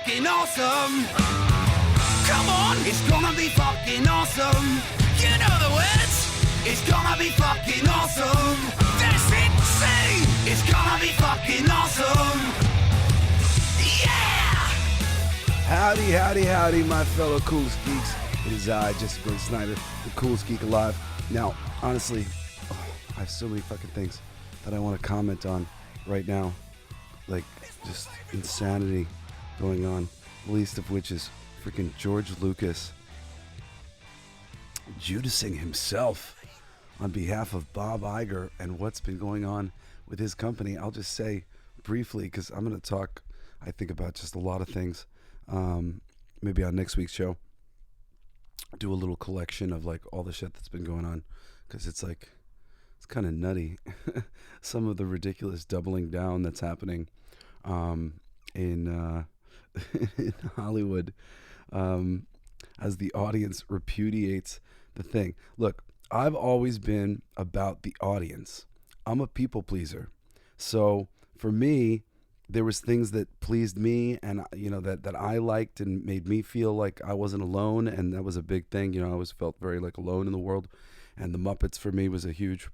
fucking awesome. Come on, it's gonna be fucking awesome. You know the words. It's gonna be fucking awesome. That's it, see. It's gonna be fucking awesome. Yeah! Howdy, howdy, howdy, my fellow Coolest Geeks. It is I, Jesse Glenn Snyder, the Coolest Geek Alive. Now, honestly, I have so many fucking things that I want to comment on right now. Like, just insanity going on. The least of which is freaking George Lucas Judasing himself on behalf of Bob Iger and what's been going on with his company. I'll just say briefly, because I'm going to talk, I think, about just a lot of things. Maybe on next week's show, do a little collection of like all the shit that's been going on, because it's like, it's kind of nutty. Some of the ridiculous doubling down that's happening in Hollywood as the audience repudiates the thing. Look, I've always been about the audience. I'm a people pleaser. So for me, there was things that pleased me and, you know, that I liked and made me feel like I wasn't alone. And that was a big thing. You know, I always felt very like alone in the world. And the Muppets for me was a huge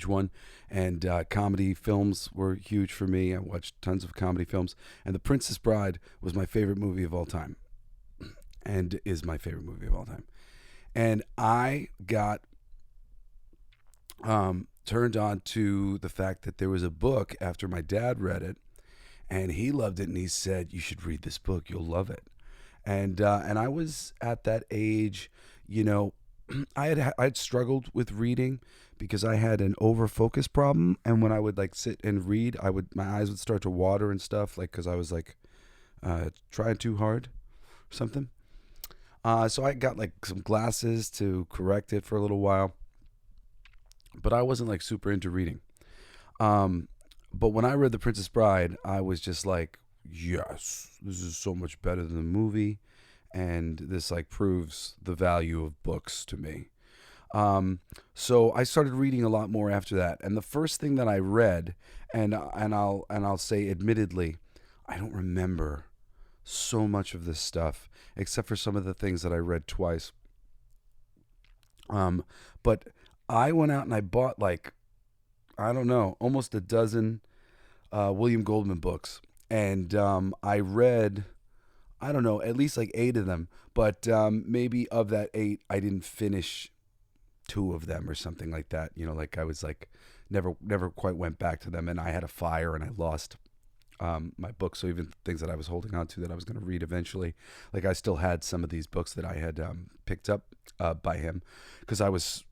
one. And comedy films were huge for me. I watched tons of comedy films. And The Princess Bride was my favorite movie of all time. And is my favorite movie of all time. And I got turned on to the fact that there was a book after my dad read it, and he loved it, and he said, "You should read this book. You'll love it." And I was at that age, you know, I'd struggled with reading because I had an overfocus problem, and when I would like sit and read, my eyes would start to water and stuff, like because I was like trying too hard or something. So I got like some glasses to correct it for a little while, but I wasn't like super into reading. But when I read The Princess Bride, I was just like, yes, this is so much better than the movie. And this like proves the value of books to me. So I started reading a lot more after that. And the first thing that I read, and I'll say admittedly, I don't remember so much of this stuff, except for some of the things that I read twice. But I went out and I bought like, I don't know, almost a dozen William Goldman books. And I read, I don't know, at least like 8 of them. But maybe of that 8, I didn't finish 2 of them or something like that. You know, like I was like, never quite went back to them. And I had a fire and I lost my book. So even things that I was holding on to that I was going to read eventually, like I still had some of these books that I had picked up by him, because I was,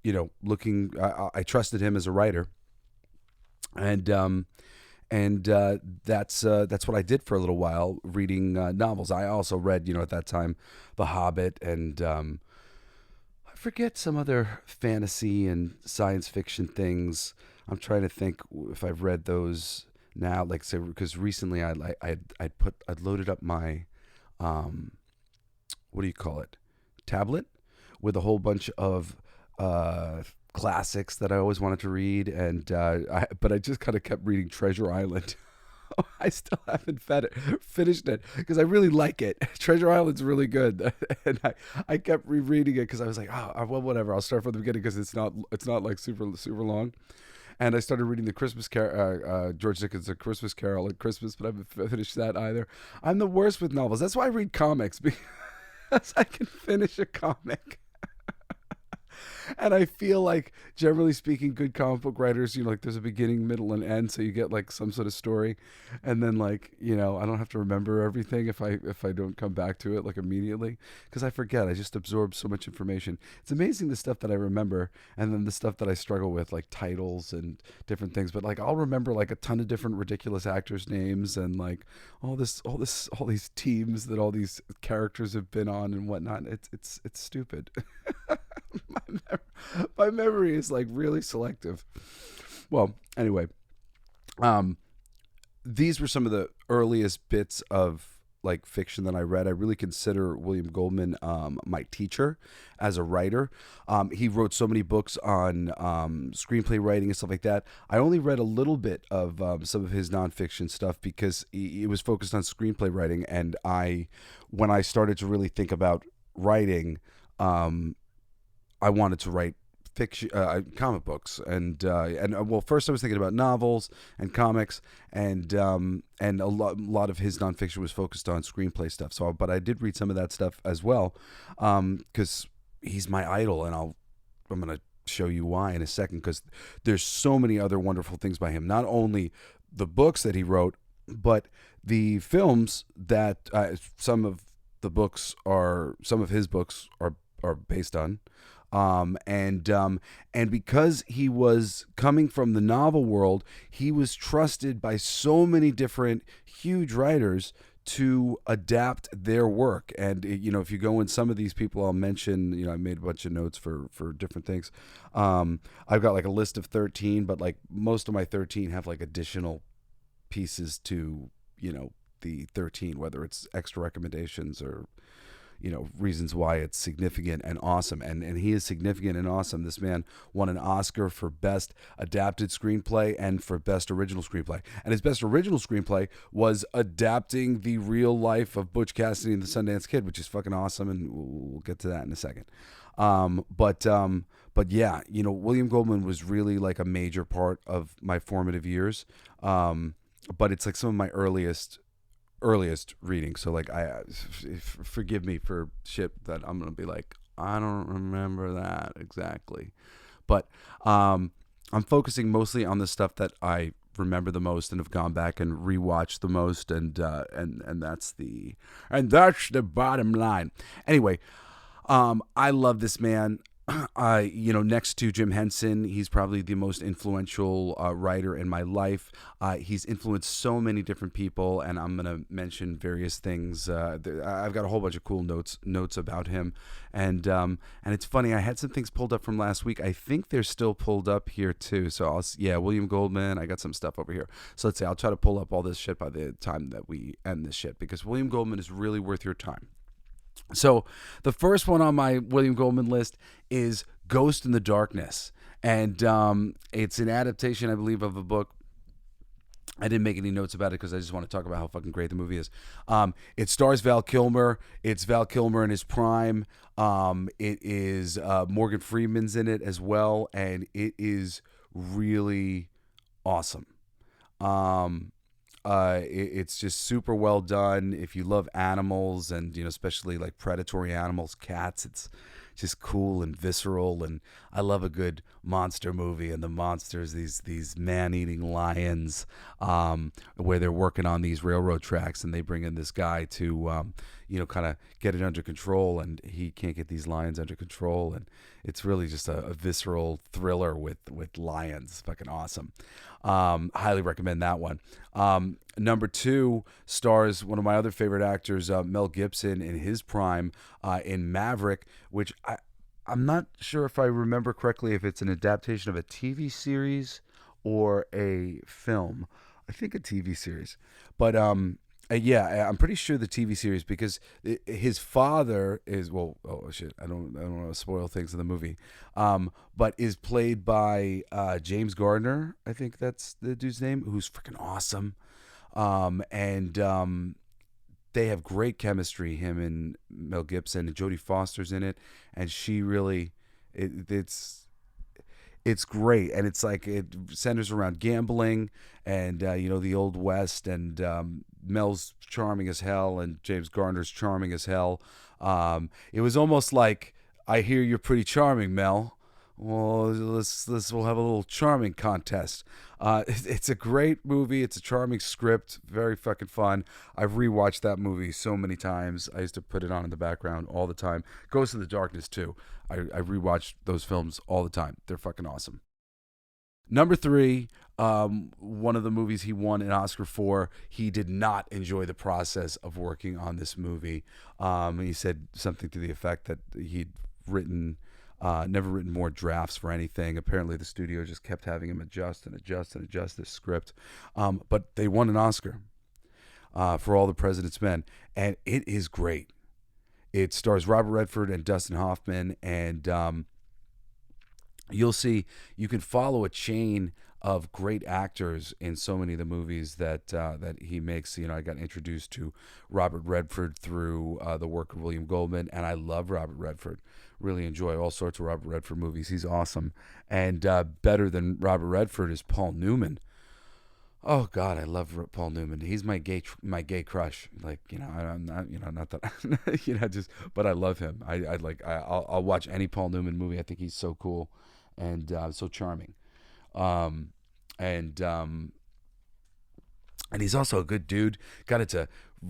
you know, looking, I trusted him as a writer, and that's what I did for a little while, reading novels. I also read, you know, at that time, The Hobbit, and I forget some other fantasy and science fiction things. I'm trying to think if I've read those now, like, say, because recently I'd loaded up my what do you call it, tablet, with a whole bunch of classics that I always wanted to read, and but I just kind of kept reading Treasure Island. I still haven't finished it because I really like it. Treasure Island's really good, and I kept rereading it because I was like, oh, well, whatever. I'll start from the beginning because it's not like super long. And I started reading the Christmas George Dickens' A Christmas Carol at Christmas, but I haven't finished that either. I'm the worst with novels. That's why I read comics, because I can finish a comic. And I feel like, generally speaking, good comic book writers, you know, like there's a beginning, middle, and end, so you get like some sort of story, and then like, you know, I don't have to remember everything if I don't come back to it like immediately, because I forget. I just absorb so much information. It's amazing the stuff that I remember, and then the stuff that I struggle with, like titles and different things. But like I'll remember like a ton of different ridiculous actors' names and like all these teams that all these characters have been on and whatnot. It's stupid. My memory is like really selective. Well, anyway, these were some of the earliest bits of like fiction that I read. I really consider William Goldman my teacher as a writer. He wrote so many books on screenplay writing and stuff like that. I only read a little bit of some of his nonfiction stuff because it was focused on screenplay writing. And when I started to really think about writing, I wanted to write fiction, comic books, and well, first I was thinking about novels and comics, and a lot of his nonfiction was focused on screenplay stuff. So, but I did read some of that stuff as well, because he's my idol, and I'm gonna show you why in a second. Because there's so many other wonderful things by him. Not only the books that he wrote, but the films that some of his books are based on. And because he was coming from the novel world, he was trusted by so many different huge writers to adapt their work. And if you go in some of these people I'll mention, I made a bunch of notes for different things. I've got like a list of 13, but like most of my 13 have like additional pieces to, the 13, whether it's extra recommendations or reasons why it's significant and awesome. And he is significant and awesome. This man won an Oscar for Best Adapted Screenplay and for Best Original Screenplay. And his Best Original Screenplay was adapting the real life of Butch Cassidy and the Sundance Kid, which is fucking awesome. And we'll get to that in a second. But yeah, William Goldman was really like a major part of my formative years. But it's like some of my earliest reading. So like forgive me for shit that I'm gonna be like, I don't remember that exactly, but I'm focusing mostly on the stuff that I remember the most and have gone back and rewatched the most, and that's the bottom line. Anyway, I love this man. Next to Jim Henson, he's probably the most influential writer in my life. He's influenced so many different people, and I'm going to mention various things. I've got a whole bunch of cool notes about him, and it's funny. I had some things pulled up from last week. I think they're still pulled up here too. So William Goldman. I got some stuff over here. So let's see. I'll try to pull up all this shit by the time that we end this shit, because William Goldman is really worth your time. So the first one on my William Goldman list is Ghost in the Darkness. And it's an adaptation, I believe, of a book. I didn't make any notes about it because I just want to talk about how fucking great the movie is. It stars Val Kilmer. It's Val Kilmer in his prime. It is Morgan Freeman's in it as well. And it is really awesome. It's just super well done. If you love animals and, especially like predatory animals, cats, it's just cool and visceral. And I love a good monster movie. And the monsters, these man-eating lions, where they're working on these railroad tracks, and they bring in this guy to, kind of get it under control, and he can't get these lions under control. And it's really just a visceral thriller with lions. It's fucking awesome. Highly recommend that one. Number 2 stars one of my other favorite actors, Mel Gibson, in his prime, in Maverick, which I'm not sure if I remember correctly if it's an adaptation of a TV series or a film. I think a TV series. But yeah, I'm pretty sure the TV series, because his father is, well, oh shit, I don't want to spoil things in the movie, but is played by James Gardner, I think that's the dude's name, who's freaking awesome, and they have great chemistry, him and Mel Gibson, and Jodie Foster's in it, and she really, it's great, and it's like it centers around gambling and the old West, and Mel's charming as hell and James Garner's charming as hell. It was almost like, I hear you're pretty charming, Mel. Well, we'll have a little charming contest. It's a great movie. It's a charming script, very fucking fun. I've rewatched that movie so many times. I used to put it on in the background all the time. Ghost in the Darkness too. I rewatch those films all the time. They're fucking awesome. Number 3, one of the movies he won an Oscar for, he did not enjoy the process of working on this movie. He said something to the effect that he'd never written more drafts for anything. Apparently the studio just kept having him adjust this script. But they won an Oscar. For All the President's Men, and it is great. It stars Robert Redford and Dustin Hoffman, and you'll see you can follow a chain of great actors in so many of the movies that he makes. I got introduced to Robert Redford through the work of William Goldman, and I love Robert Redford. Really enjoy all sorts of Robert Redford movies. He's awesome, and better than Robert Redford is Paul Newman. Oh God, I love Paul Newman. He's my gay crush. Like, I'm not, not that, just, but I love him. I'll watch any Paul Newman movie. I think he's so cool and so charming. And he's also a good dude. Got into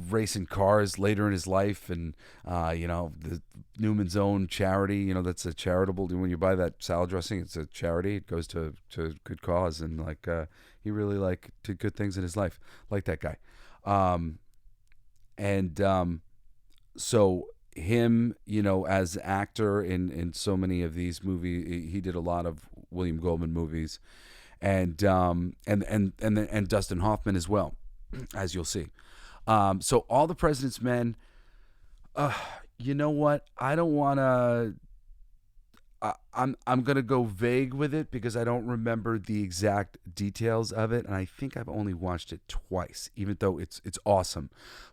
racing cars later in his life, and the Newman's own charity. That's a charitable. When you buy that salad dressing, it's a charity. It goes to good cause, and he really did good things in his life. Like that guy, so him, as actor in so many of these movies, he did a lot of William Goldman movies. And Dustin Hoffman as well, as you'll see. So All the President's Men. You know what? I don't want to. I'm gonna go vague with it because I don't remember the exact details of it, and I think I've only watched it twice, even though it's awesome.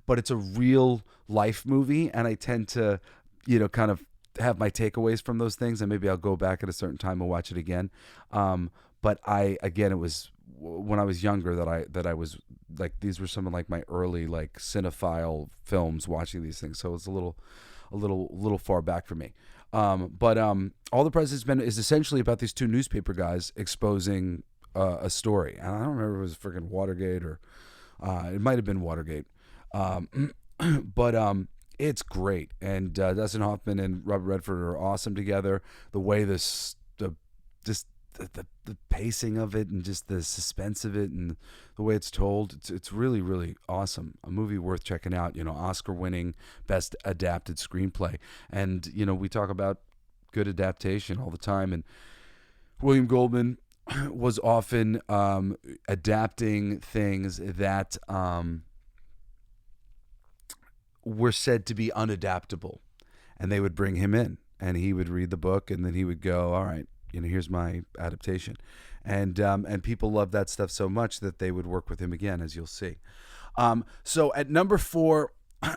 But it's a real life movie, and I tend to, kind of have my takeaways from those things, and maybe I'll go back at a certain time and watch it again. But it was when I was younger that I was like, these were some of my early cinephile films, watching these things. So it's a little far back for me. But All the President's Men is essentially about these two newspaper guys exposing a story. And I don't remember if it was freaking Watergate or it might have been Watergate. But it's great. And Dustin Hoffman and Robert Redford are awesome together. The way the pacing of it and just the suspense of it and the way it's told, it's really, really awesome. A movie worth checking out. Oscar-winning Best Adapted Screenplay. And we talk about good adaptation all the time. And William Goldman was often adapting things that were said to be unadaptable, and they would bring him in, and he would read the book, and then he would go, all right, here's my adaptation. And people love that stuff so much that they would work with him again, as you'll see. So at number 4,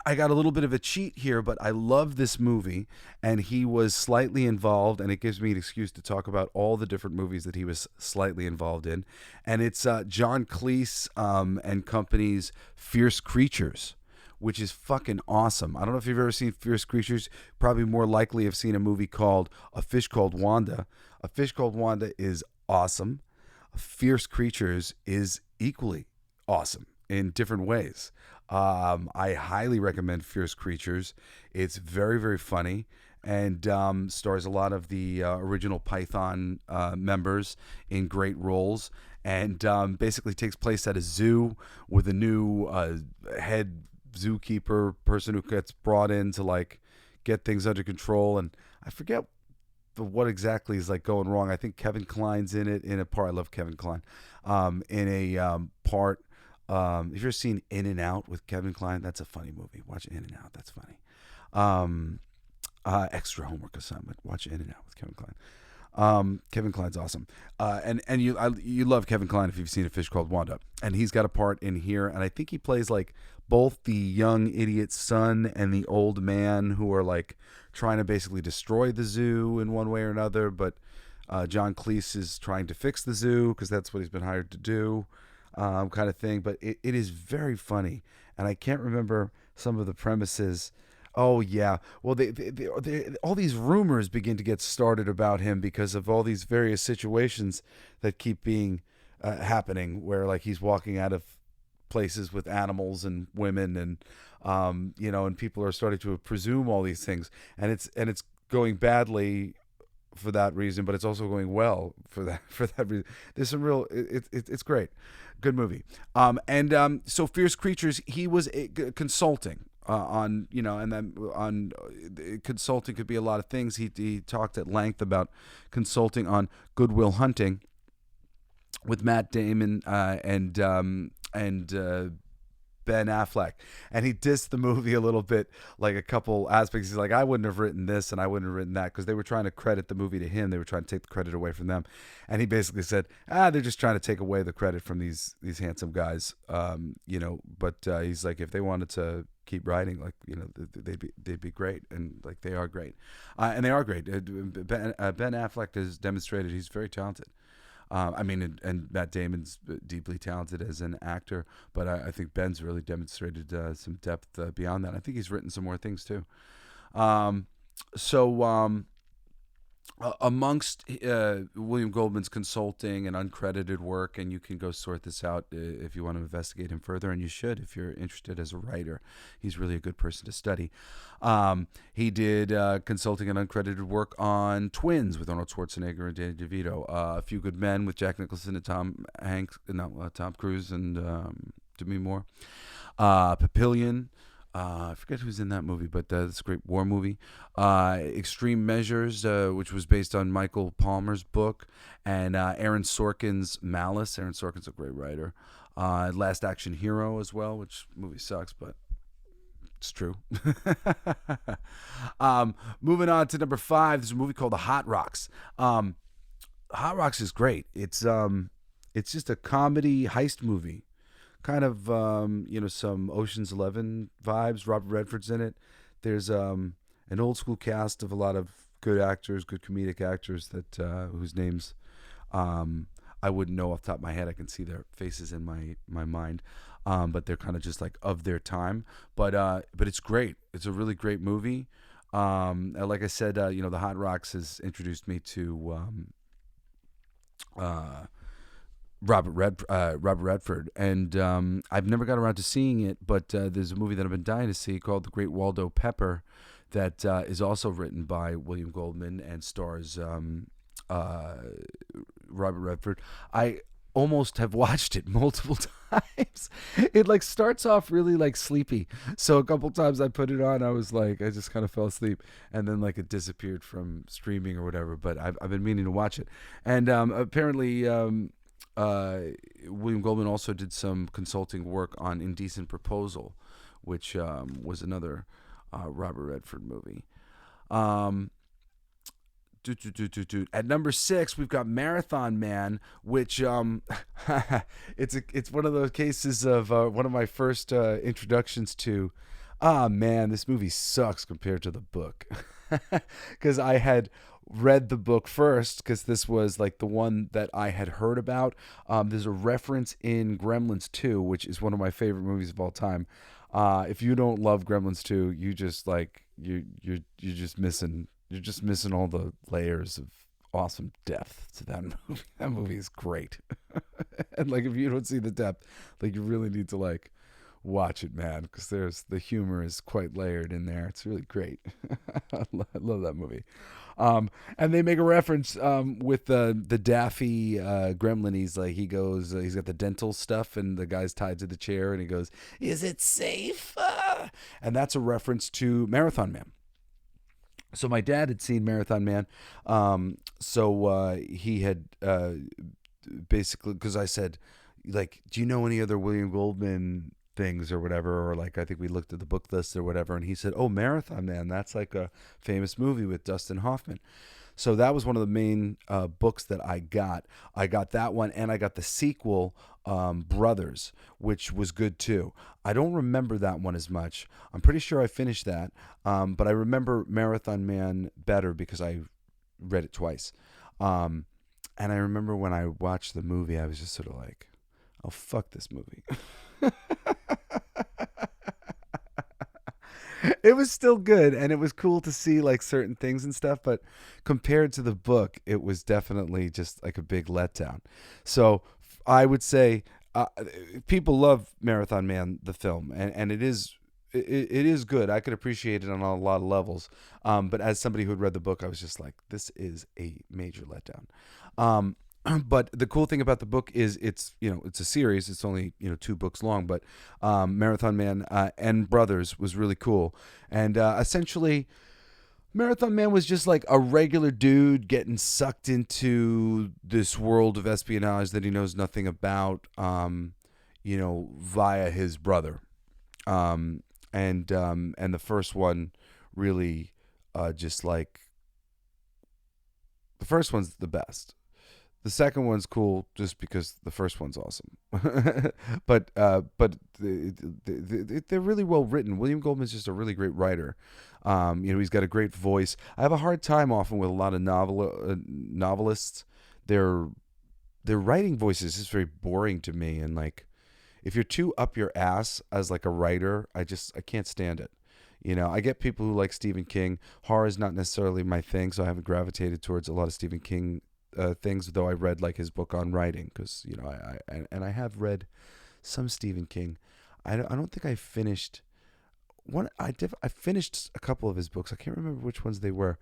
I got a little bit of a cheat here, but I love this movie, and he was slightly involved, and it gives me an excuse to talk about all the different movies that he was slightly involved in. And it's John Cleese and company's Fierce Creatures, which is fucking awesome. I don't know if you've ever seen Fierce Creatures. Probably more likely have seen a movie called A Fish Called Wanda. A Fish Called Wanda is awesome. Fierce Creatures is equally awesome in different ways. I highly recommend Fierce Creatures. It's very, very funny, and stars a lot of the original Python members in great roles, and basically takes place at a zoo with a new head zookeeper person who gets brought in to get things under control. And I forget what exactly is going wrong. I think Kevin Kline's in it in a part. I love Kevin Kline. In a part. If you've ever seen In and Out with Kevin Kline, that's a funny movie. Watch In and Out. That's funny. Extra homework assignment. Watch In and Out with Kevin Kline. Kevin Kline's awesome. And you love Kevin Kline if you've seen A Fish Called Wanda. And he's got a part in here, and I think he plays both the young idiot's son and the old man who are trying to basically destroy the zoo in one way or another. But John Cleese is trying to fix the zoo because that's what he's been hired to do, kind of thing. But it is very funny, and I can't remember some of the premises. Oh yeah, well, all these rumors begin to get started about him because of all these various situations that keep being happening, where he's walking out of places with animals and women, and and people are starting to presume all these things, and it's going badly for that reason, but it's also going well for that reason. There's some real, it's great, good movie. So Fierce Creatures, he was consulting on, and then on consulting could be a lot of things. He talked at length about consulting on Good Will Hunting with Matt Damon and Ben Affleck, and he dissed the movie a little bit, like a couple aspects. He's like, I wouldn't have written this and I wouldn't have written that, because they were trying to credit the movie to him. They were trying to take the credit away from them, and he basically said, they're just trying to take away the credit from these handsome guys, But he's like, if they wanted to keep writing, like, they'd be great, and like they are great, and they are great. Ben Affleck has demonstrated he's very talented. And Matt Damon's deeply talented as an actor, but I think Ben's really demonstrated some depth beyond that. I think he's written some more things too. Amongst William Goldman's consulting and uncredited work, and you can go sort this out if you want to investigate him further, and you should if you're interested as a writer. He's really a good person to study. He did consulting and uncredited work on Twins with Arnold Schwarzenegger and Danny DeVito, A Few Good Men with Jack Nicholson and Tom Cruise and Demi Moore, Papillon. I forget who's in that movie, but it's a great war movie. Extreme Measures, which was based on Michael Palmer's book, and Aaron Sorkin's Malice. Aaron Sorkin's a great writer. Last Action Hero as well, which movie sucks, but it's true. Moving on to number 5, there's a movie called The Hot Rocks. Hot Rocks is great. It's just a comedy heist movie. Kind of, some Ocean's 11 vibes. Robert Redford's in it. There's an old school cast of a lot of good actors, good comedic actors that whose names I wouldn't know off the top of my head. I can see their faces in my mind, but they're kind of just like of their time. But it's great. It's a really great movie. Like I said, The Hot Rocks has introduced me to Robert Redford, and I've never got around to seeing it, but there's a movie that I've been dying to see called The Great Waldo Pepper that is also written by William Goldman and stars Robert Redford. I almost have watched it multiple times. It like starts off really like sleepy, so a couple times I put it on, I was like, I just kind of fell asleep, and then like it disappeared from streaming or whatever, but I've been meaning to watch it. And apparently William Goldman also did some consulting work on Indecent Proposal, which was another Robert Redford movie. At number 6, we've got Marathon Man, which it's one of those cases of one of my first introductions to, man, this movie sucks compared to the book, because I had read the book first, because this was like the one that I had heard about. There's a reference in Gremlins 2, which is one of my favorite movies of all time. If you don't love Gremlins 2, you just like you're just missing all the layers of awesome depth to that movie. That movie is great. And like, if you don't see the depth, like, you really need to like watch it, man, because the humor is quite layered in there. It's really great. I love that movie. And they make a reference with the Daffy gremlin. He's like, he's got the dental stuff, and the guy's tied to the chair, and he goes, "Is it safe?" And that's a reference to Marathon Man. So my dad had seen Marathon Man, so he had basically, because I said, like, do you know any other William Goldman things or whatever, or like, I think we looked at the book list or whatever, and he said, oh, Marathon Man, that's like a famous movie with Dustin Hoffman. So that was one of the main books that I got. I got that one, and I got the sequel, Brothers, which was good too. I don't remember that one as much. I'm pretty sure I finished that, but I remember Marathon Man better because I read it twice. And I remember when I watched the movie, I was just sort of like, oh, fuck this movie. It was still good, and it was cool to see like certain things and stuff, but compared to the book, it was definitely just like a big letdown. So I would say people love Marathon Man, the film, and it is good. I could appreciate it on a lot of levels, but as somebody who had read the book, I was just like, this is a major letdown. But the cool thing about the book is it's a series. It's only 2 books long, but Marathon Man and Brothers was really cool. And essentially, Marathon Man was just like a regular dude getting sucked into this world of espionage that he knows nothing about, via his brother. And the first one really just like the first one's the best. The second one's cool just because the first one's awesome. But they're really well written. William Goldman's just a really great writer. He's got a great voice. I have a hard time often with a lot of novelists. Their writing voice is just very boring to me, and like if you're too up your ass as like a writer, I can't stand it. I get people who like Stephen King. Horror is not necessarily my thing, so I haven't gravitated towards a lot of Stephen King things, though I read like his book on writing, because I have read some Stephen King. I don't think I finished one. I finished a couple of his books. I can't remember which ones they were.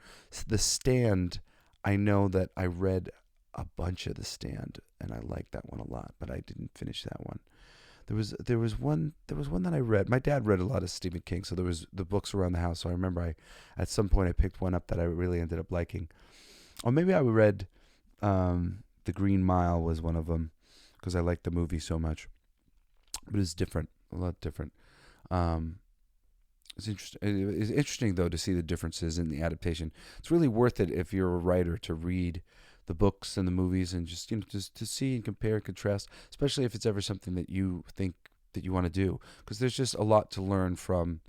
The Stand, I know that I read a bunch of The Stand, and I liked that one a lot, but I didn't finish that one. There was one that I read. My dad read a lot of Stephen King, so there was the books around the house. So I remember at some point I picked one up that I really ended up liking. Or maybe I read The Green Mile was one of them, because I liked the movie so much. But it's different, a lot different. It's interesting. It's interesting though to see the differences in the adaptation. It's really worth it if you're a writer to read the books and the movies and just to see and compare and contrast, especially if it's ever something that you think that you want to do, because there's just a lot to learn from.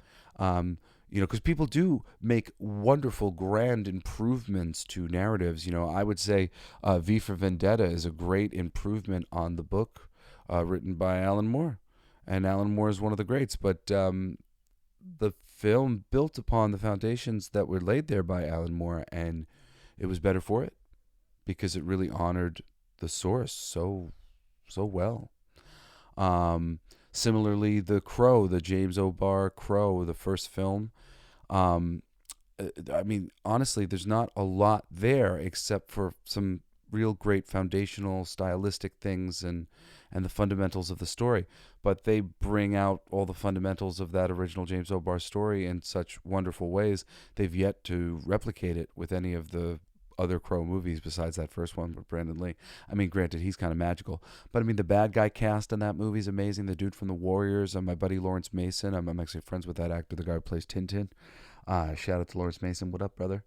Because people do make wonderful, grand improvements to narratives. I would say V for Vendetta is a great improvement on the book written by Alan Moore. And Alan Moore is one of the greats. But the film built upon the foundations that were laid there by Alan Moore, and it was better for it because it really honored the source so well. Similarly, The Crow, the James O'Barr Crow, the first film. Honestly, there's not a lot there except for some real great foundational stylistic things and the fundamentals of the story. But they bring out all the fundamentals of that original James O'Barr story in such wonderful ways. They've yet to replicate it with any of the other Crow movies besides that first one with Brandon Lee. Granted, he's kind of magical, but the bad guy cast in that movie is amazing. The dude from The Warriors, my buddy Lawrence Mason. I'm actually friends with that actor, the guy who plays Tintin. Shout out to Lawrence Mason. What up, brother?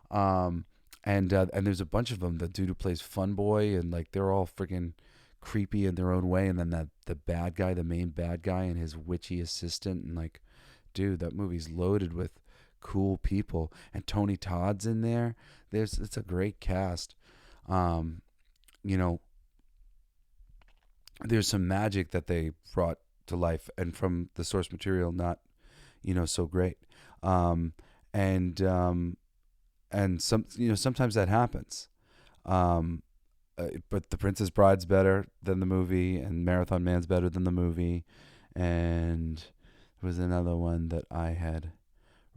And there's a bunch of them. The dude who plays Fun Boy, and like they're all freaking creepy in their own way. And then the bad guy, the main bad guy, and his witchy assistant, and like, dude, that movie's loaded with cool people. And Tony Todd's in there. It's a great cast. There's some magic that they brought to life, and from the source material, not so great. And sometimes that happens. But The Princess Bride's better than the movie, and Marathon Man's better than the movie, and there was another one that I had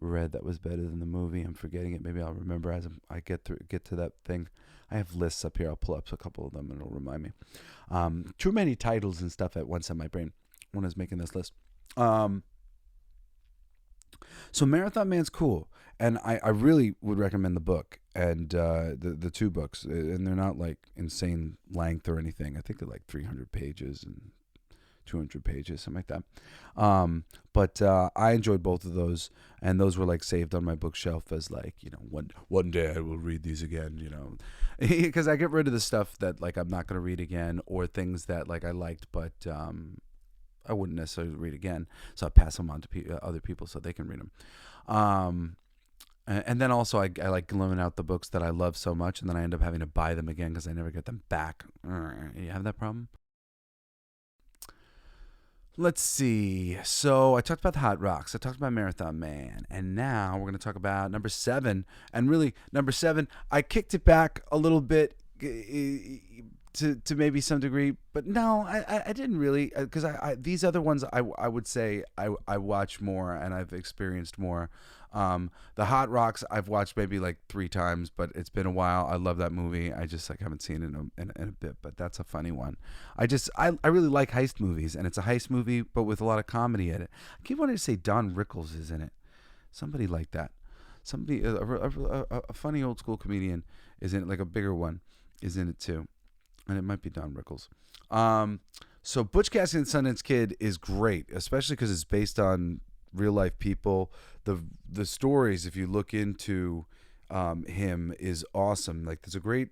read that was better than the movie. I'm forgetting it. Maybe I'll remember as I get to that thing. I have lists up here. I'll pull up a couple of them and it'll remind me. Too many titles and stuff at once in my brain when I was making this list. So Marathon Man's cool, and I really would recommend the book and the two books, and they're not like insane length or anything. I think they're like 300 pages and 200 pages, something like that. But I enjoyed both of those, and those were like saved on my bookshelf as like, one day I will read these again, because I get rid of the stuff that like I'm not going to read again, or things that like I liked, but I wouldn't necessarily read again. So I pass them on to other people so they can read them. And then also I like loaning out the books that I love so much, and then I end up having to buy them again because I never get them back. You have that problem? Let's see. So I talked about the Hot Rocks. I talked about Marathon Man. And now we're going to talk about number 7. And really, number 7, I kicked it back a little bit to maybe some degree. But no, I didn't really. Because these other ones I would say I watch more and I've experienced more. The Hot Rocks I've watched maybe like 3 times, but it's been a while. I love that movie. I just like haven't seen it in a bit, but that's a funny one. I really like heist movies, and it's a heist movie but with a lot of comedy in it. I keep wanting to say Don Rickles is in it. Somebody like that. Somebody a funny old school comedian is in it, like a bigger one is in it too. And it might be Don Rickles. So Butch Cassidy and Sundance Kid is great, especially because it's based on real life people. The stories, if you look into him, is awesome. Like there's a great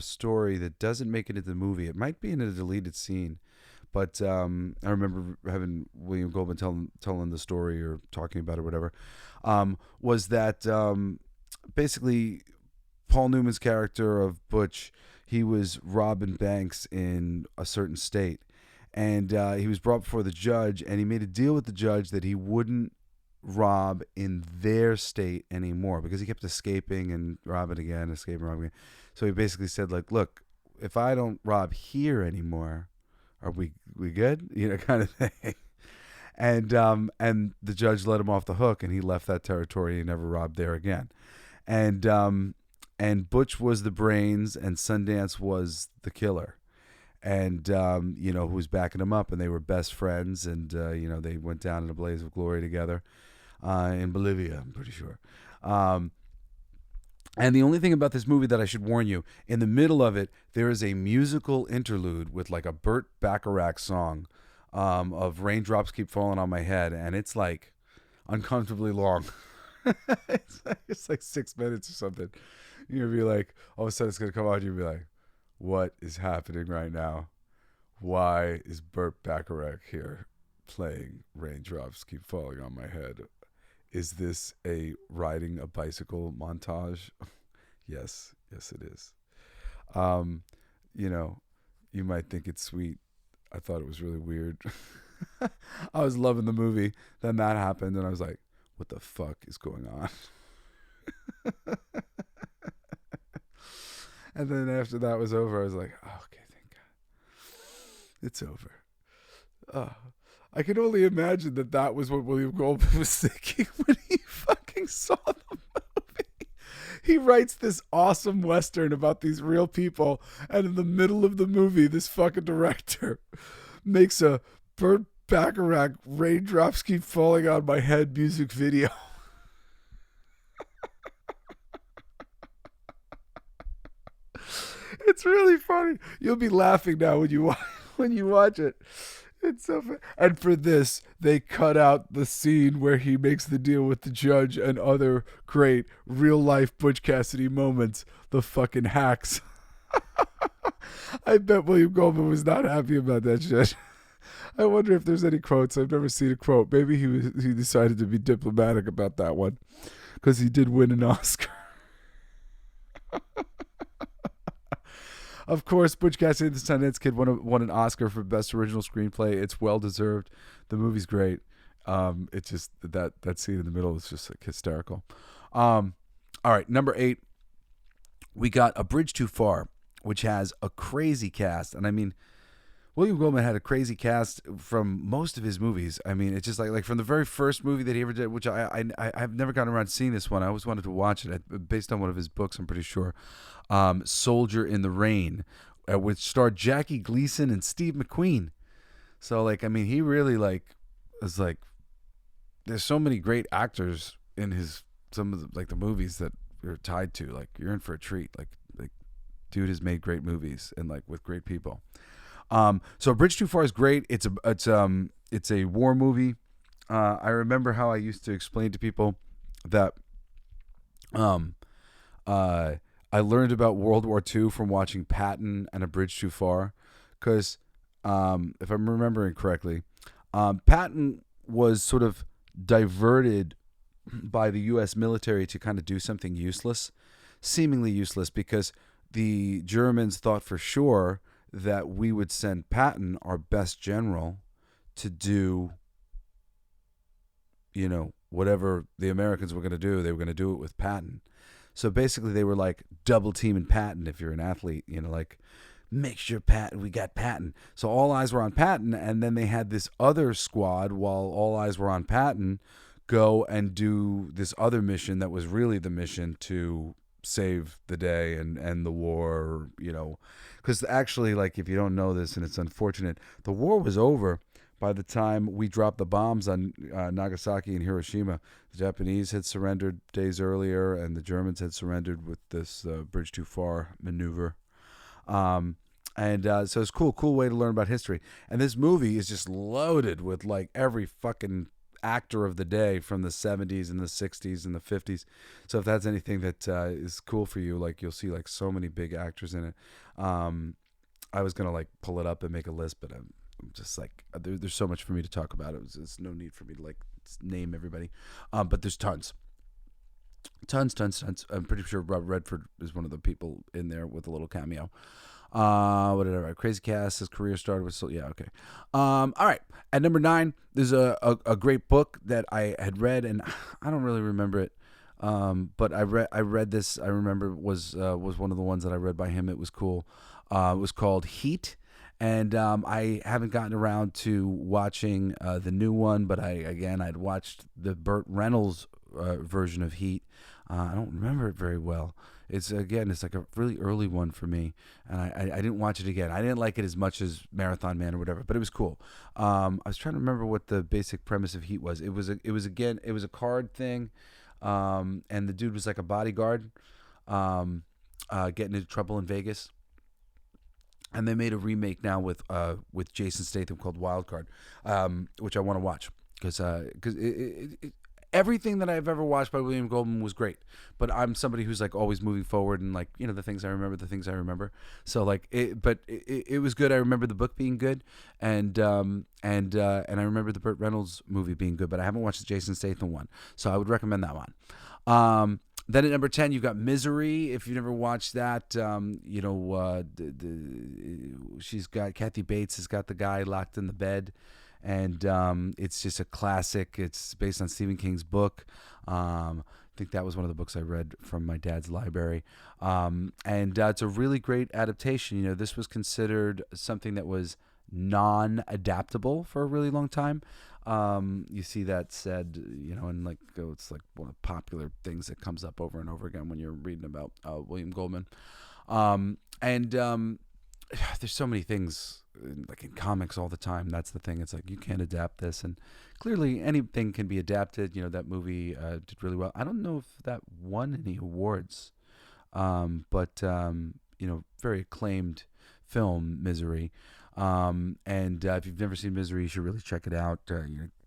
story that doesn't make it into the movie. It might be in a deleted scene, but I remember having William Goldman telling the story or talking about it or whatever. Was that basically Paul Newman's character of Butch, he was robbing banks in a certain state. And he was brought before the judge, and he made a deal with the judge that he wouldn't rob in their state anymore because he kept escaping and robbing again, escaping, robbing again. So he basically said, like, look, if I don't rob here anymore, are we good? You know, kind of thing. And the judge let him off the hook, and he left that territory. He never robbed there again. And Butch was the brains, and Sundance was the killer. And, you know, who was backing him up, and they were best friends, and, you know, they went down in a blaze of glory together in Bolivia, I'm pretty sure. And the only thing about this movie that I should warn you, in the middle of it, there is a musical interlude with like a Burt Bacharach song of Raindrops Keep Falling on My Head, and it's like uncomfortably long. it's like 6 minutes or something. You'll be like, all of a sudden it's going to come on, you'll be like, what is happening right now? Why is Burt Bacharach here playing Raindrops Keep Falling on My Head? Is this a riding a bicycle montage? Yes, it is. You know, you might think it's sweet. I thought it was really weird. I was loving the movie. Then that happened, and I was like, what the fuck is going on? And then after that was over, I was like, oh, okay, thank God. It's over. I can only imagine that was what William Goldman was thinking when he fucking saw the movie. He writes this awesome Western about these real people, and in the middle of the movie, this fucking director makes a Burt Bacharach Raindrops Keep Falling on My Head music video. It's really funny. You'll be laughing now when you watch it. It's so funny. And for this, they cut out the scene where he makes the deal with the judge and other great real life Butch Cassidy moments. The fucking hacks. I bet William Goldman was not happy about that shit. I wonder if there's any quotes. I've never seen a quote. Maybe he decided to be diplomatic about that one because he did win an Oscar. Of course, Butch Cassidy and the Sundance Kid won an Oscar for Best Original Screenplay. It's well deserved. The movie's great. It's just that scene in the middle is just like hysterical. All right, number 8, we got A Bridge Too Far, which has a crazy cast, and I mean, William Goldman had a crazy cast from most of his movies. I mean, it's just like from the very first movie that he ever did, which I've never gotten around to seeing this one. I always wanted to watch it based on one of his books, I'm pretty sure. Soldier in the Rain, which starred Jackie Gleason and Steve McQueen. So, like, I mean, he really, like, is like, there's so many great actors in some of the movies that you're tied to. Like, you're in for a treat. Like dude has made great movies and, like, with great people. So Bridge Too Far is great. It's a war movie. I remember how I used to explain to people that I learned about World War II from watching Patton and A Bridge Too Far, because if I'm remembering correctly, Patton was sort of diverted by the U.S. military to kind of do something useless, seemingly useless, because the Germans thought for sure that we would send Patton, our best general, to do, you know, whatever the Americans were going to do. They were going to do it with Patton. So basically they were like double teaming Patton. If you're an athlete, you know, like, make sure Patton, we got Patton. So all eyes were on Patton. And then they had this other squad, while all eyes were on Patton, go and do this other mission that was really the mission to save the day and end the war, you know, because actually, like, if you don't know this, and it's unfortunate, the war was over by the time we dropped the bombs on Nagasaki and Hiroshima. The Japanese had surrendered days earlier, and the Germans had surrendered with this Bridge Too Far maneuver. And so it's cool way to learn about history. And this movie is just loaded with like every fucking actor of the day from the 70s and the 60s and the 50s. So if that's anything that is cool for you, like you'll see like so many big actors in it. I was gonna like pull it up and make a list, but I'm just like there's so much for me to talk about. There's no need for me to like name everybody, but there's tons. I'm pretty sure Rob Redford is one of the people in there with a little cameo. What did I write? Crazy Cast. His career started with okay. All right. At number 9, there's a great book that I had read, and I don't really remember it. But I read this. I remember was one of the ones that I read by him. It was cool. It was called Heat. And I haven't gotten around to watching the new one, but I'd watched the Burt Reynolds version of Heat. I don't remember it very well. It's like a really early one for me, and I didn't watch it again. I didn't like it as much as Marathon Man or whatever, but it was cool. I was trying to remember what the basic premise of Heat was. It was a card thing, and the dude was like a bodyguard, getting into trouble in Vegas. And they made a remake now with Jason Statham called Wild Card, which I want to watch because everything that I've ever watched by William Goldman was great. But I'm somebody who's like always moving forward and like the things I remember. So like it was good. I remember the book being good, and I remember the Burt Reynolds movie being good. But I haven't watched the Jason Statham one, so I would recommend that one. Then at number 10, you've got Misery. If you've never watched that, she's got Kathy Bates has got the guy locked in the bed, and it's just a classic. It's based on Stephen King's book. I think that was one of the books I read from my dad's library, and it's a really great adaptation. This was considered something that was non-adaptable for a really long time. You see that said, and like it's like one of the popular things that comes up over and over again when you're reading about William Goldman. There's so many things like in comics all the time. That's the thing. It's like you can't adapt this, and clearly anything can be adapted. That movie did really well. I don't know if that won any awards, but very acclaimed film, Misery. If you've never seen Misery, you should really check it out.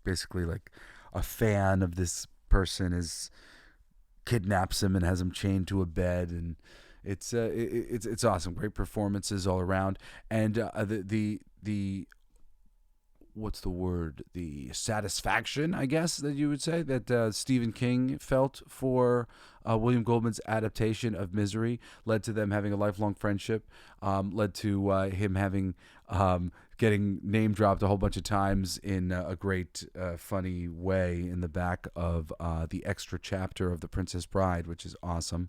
Basically like a fan of this person kidnaps him and has him chained to a bed, and it's awesome. Great performances all around, and the what's the word? The satisfaction, I guess, that you would say that Stephen King felt for William Goldman's adaptation of Misery led to them having a lifelong friendship, led to him having getting name dropped a whole bunch of times in a great funny way in the back of the extra chapter of The Princess Bride, which is awesome.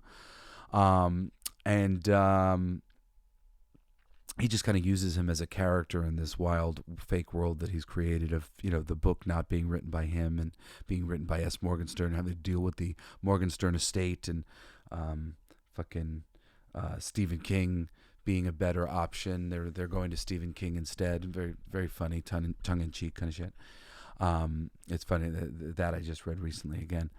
He just kind of uses him as a character in this wild fake world that he's created of, the book not being written by him and being written by S. Morgenstern, having to deal with the Morgenstern estate and Stephen King being a better option. They're going to Stephen King instead. Very, very funny, tongue-in-cheek kind of shit. It's funny that I just read recently again.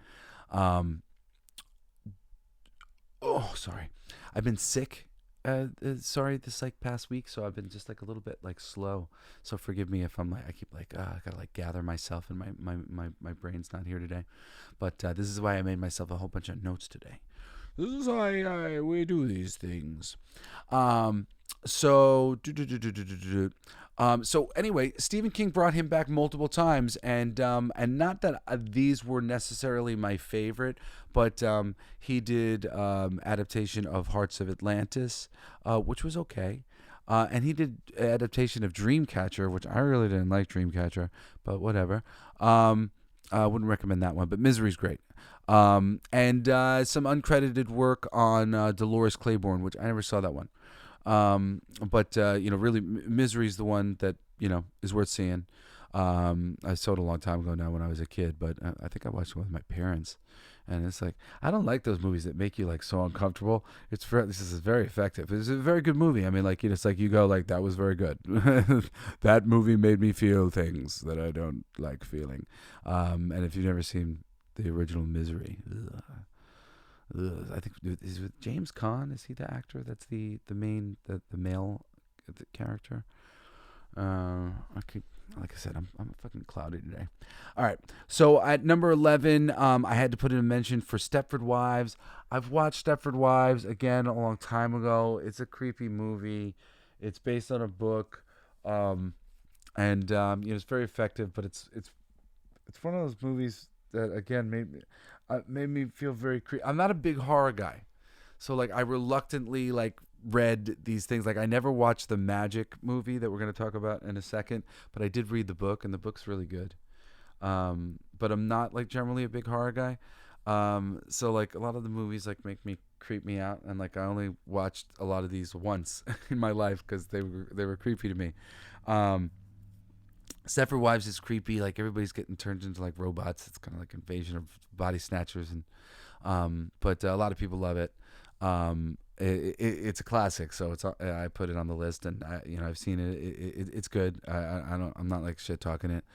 Sorry. I've been sick. This like past week, so I've been just like a little bit like slow. So forgive me if I'm like I keep like I gotta like gather myself, and my brain's not here today. But this is why I made myself a whole bunch of notes today. This is why we do these things. So anyway, Stephen King brought him back multiple times, and not that these were necessarily my favorite, but he did adaptation of Hearts of Atlantis, which was okay, and he did adaptation of Dreamcatcher, which I really didn't like Dreamcatcher, but whatever. I wouldn't recommend that one, but Misery's great. And some uncredited work on Dolores Claiborne, which I never saw that one. But really, Misery's the one that is worth seeing. I saw it a long time ago now when I was a kid, but I think I watched it with my parents, and it's like I don't like those movies that make you like so uncomfortable. This is very effective. It's a very good movie. I mean, like it's like you go like that was very good. That movie made me feel things that I don't like feeling. And if you've never seen the original Misery. I think is with James Caan. Is he the actor? That's the main the male the character. Like I said, I'm fucking cloudy today. All right, so at number 11, I had to put in a mention for Stepford Wives. I've watched Stepford Wives again a long time ago. It's a creepy movie. It's based on a book, and it's very effective. But it's one of those movies that again made me feel very creepy. I'm not a big horror guy, so like I reluctantly like read these things. Like I never watched the Magic movie that we're going to talk about in a second, but I did read the book, and the book's really good. But I'm not like generally a big horror guy. So like a lot of the movies like creep me out, and like I only watched a lot of these once in my life because they were creepy to me. Stepford Wives is creepy. Like everybody's getting turned into like robots. It's kind of like Invasion of Body Snatchers, and but a lot of people love it. It's a classic, so I put it on the list, and I've seen it. It's good. I'm not like shit talking it.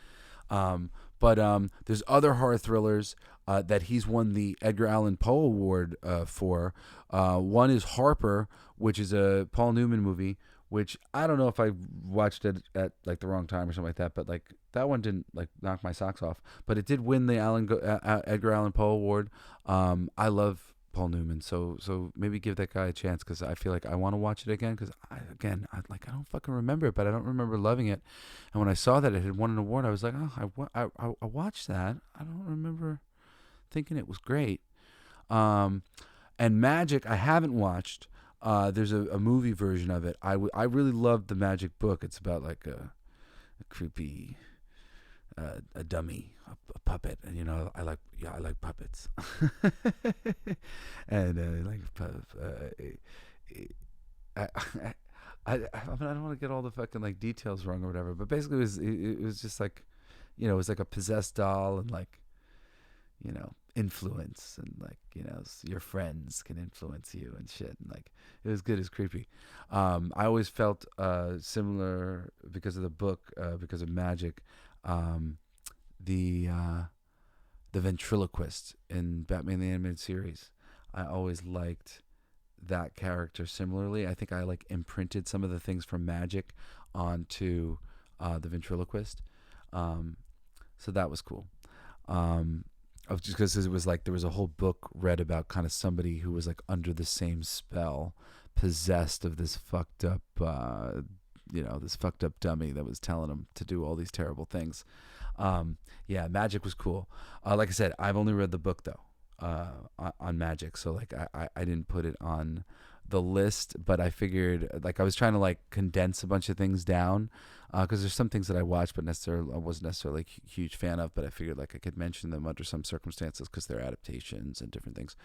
But there's other horror thrillers that he's won the Edgar Allan Poe Award for. One is Harper, which is a Paul Newman movie, which I don't know if I watched it at like the wrong time or something like that, but like that one didn't like knock my socks off. But it did win the Edgar Allan Poe Award. I love Paul Newman, so maybe give that guy a chance, because I feel like I want to watch it again, because I don't fucking remember it, but I don't remember loving it. And when I saw that it had won an award, I was like, oh, I watched that. I don't remember thinking it was great. And Magic I haven't watched. There's a movie version of it. I really loved the Magic book. It's about like a creepy a dummy, a puppet, and I like puppets, and I don't want to get all the fucking like details wrong or whatever, but basically it was just like, it was like a possessed doll, and like, influence, and like, your friends can influence you and shit, and like it was good as creepy. I always felt similar because of the book, because of Magic. The ventriloquist in Batman the Animated Series, I always liked that character similarly. I think I like imprinted some of the things from Magic onto the ventriloquist, so that was cool. Just because it was like there was a whole book read about kind of somebody who was like under the same spell, possessed of this fucked up this fucked up dummy that was telling him to do all these terrible things. Magic was cool. Like I said, I've only read the book though, on Magic, so like I didn't put it on the list, but I figured, like, I was trying to like condense a bunch of things down, because there's some things that I watched but I wasn't necessarily a huge fan of, but I figured like I could mention them under some circumstances because they're adaptations and different things.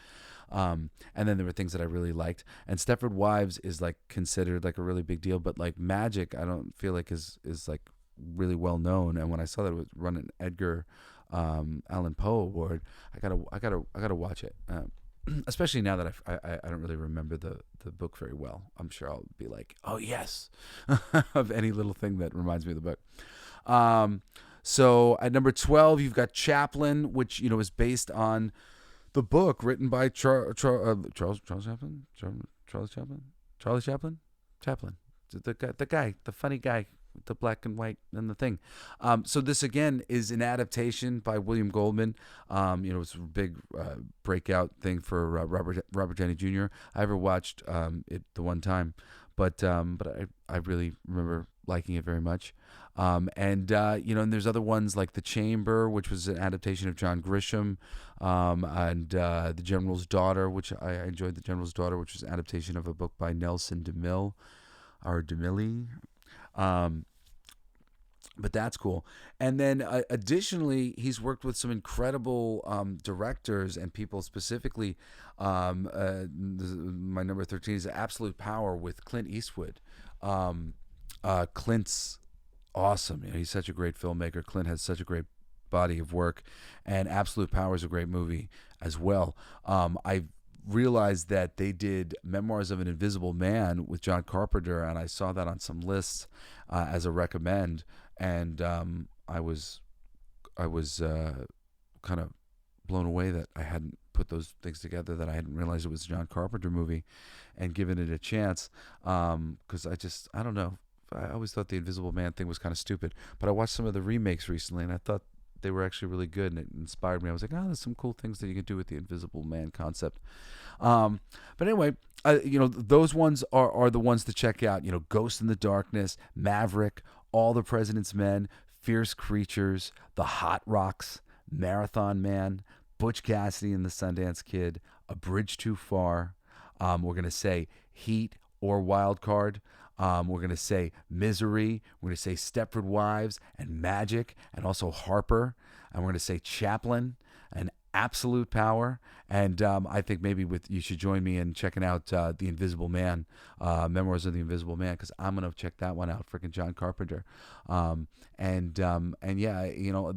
And then there were things that I really liked, and Stepford Wives is like considered like a really big deal, but like Magic I don't feel like is like really well known. And when I saw that it was running Edgar Allan Poe Award, I gotta watch it, especially now that I don't really remember the book very well. I'm sure I'll be like, oh yes, of any little thing that reminds me of the book. So at number 12 you've got Chaplin, which is based on the book written by Charles Chaplin, the funny guy, the black and white and the thing. So this again is an adaptation by William Goldman. It's a big breakout thing for Robert Downey Jr. I ever watched it the one time, but I really remember liking it very much. And there's other ones like The Chamber, which was an adaptation of John Grisham, and The General's Daughter, which I enjoyed. The General's Daughter, which was an adaptation of a book by Nelson DeMille. But that's cool. And then additionally, he's worked with some incredible directors and people. Specifically, my number 13 is Absolute Power with Clint Eastwood. Clint's awesome. He's such a great filmmaker. Clint has such a great body of work, and Absolute Power is a great movie as well. I realized that they did Memoirs of an Invisible Man with John Carpenter, and I saw that on some lists as a recommend, and I was kind of blown away that I hadn't put those things together, that I hadn't realized it was a John Carpenter movie, and given it a chance. Because I don't know. I always thought the Invisible Man thing was kind of stupid, but I watched some of the remakes recently, and I thought they were actually really good, and it inspired me. I was like, there's some cool things that you can do with the Invisible Man concept. But anyway, those ones are the ones to check out. Ghost in the Darkness, Maverick, All the President's Men, Fierce Creatures, The Hot Rocks, Marathon Man, Butch Cassidy and the Sundance Kid, A Bridge Too Far. We're going to say Heat or Wild Card. We're going to say Misery. We're going to say Stepford Wives and Magic, and also Harper. And we're going to say Chaplin and Absolute Power. And I think maybe you should join me in checking out The Invisible Man, Memoirs of the Invisible Man, because I'm going to check that one out. Freaking John Carpenter. And yeah,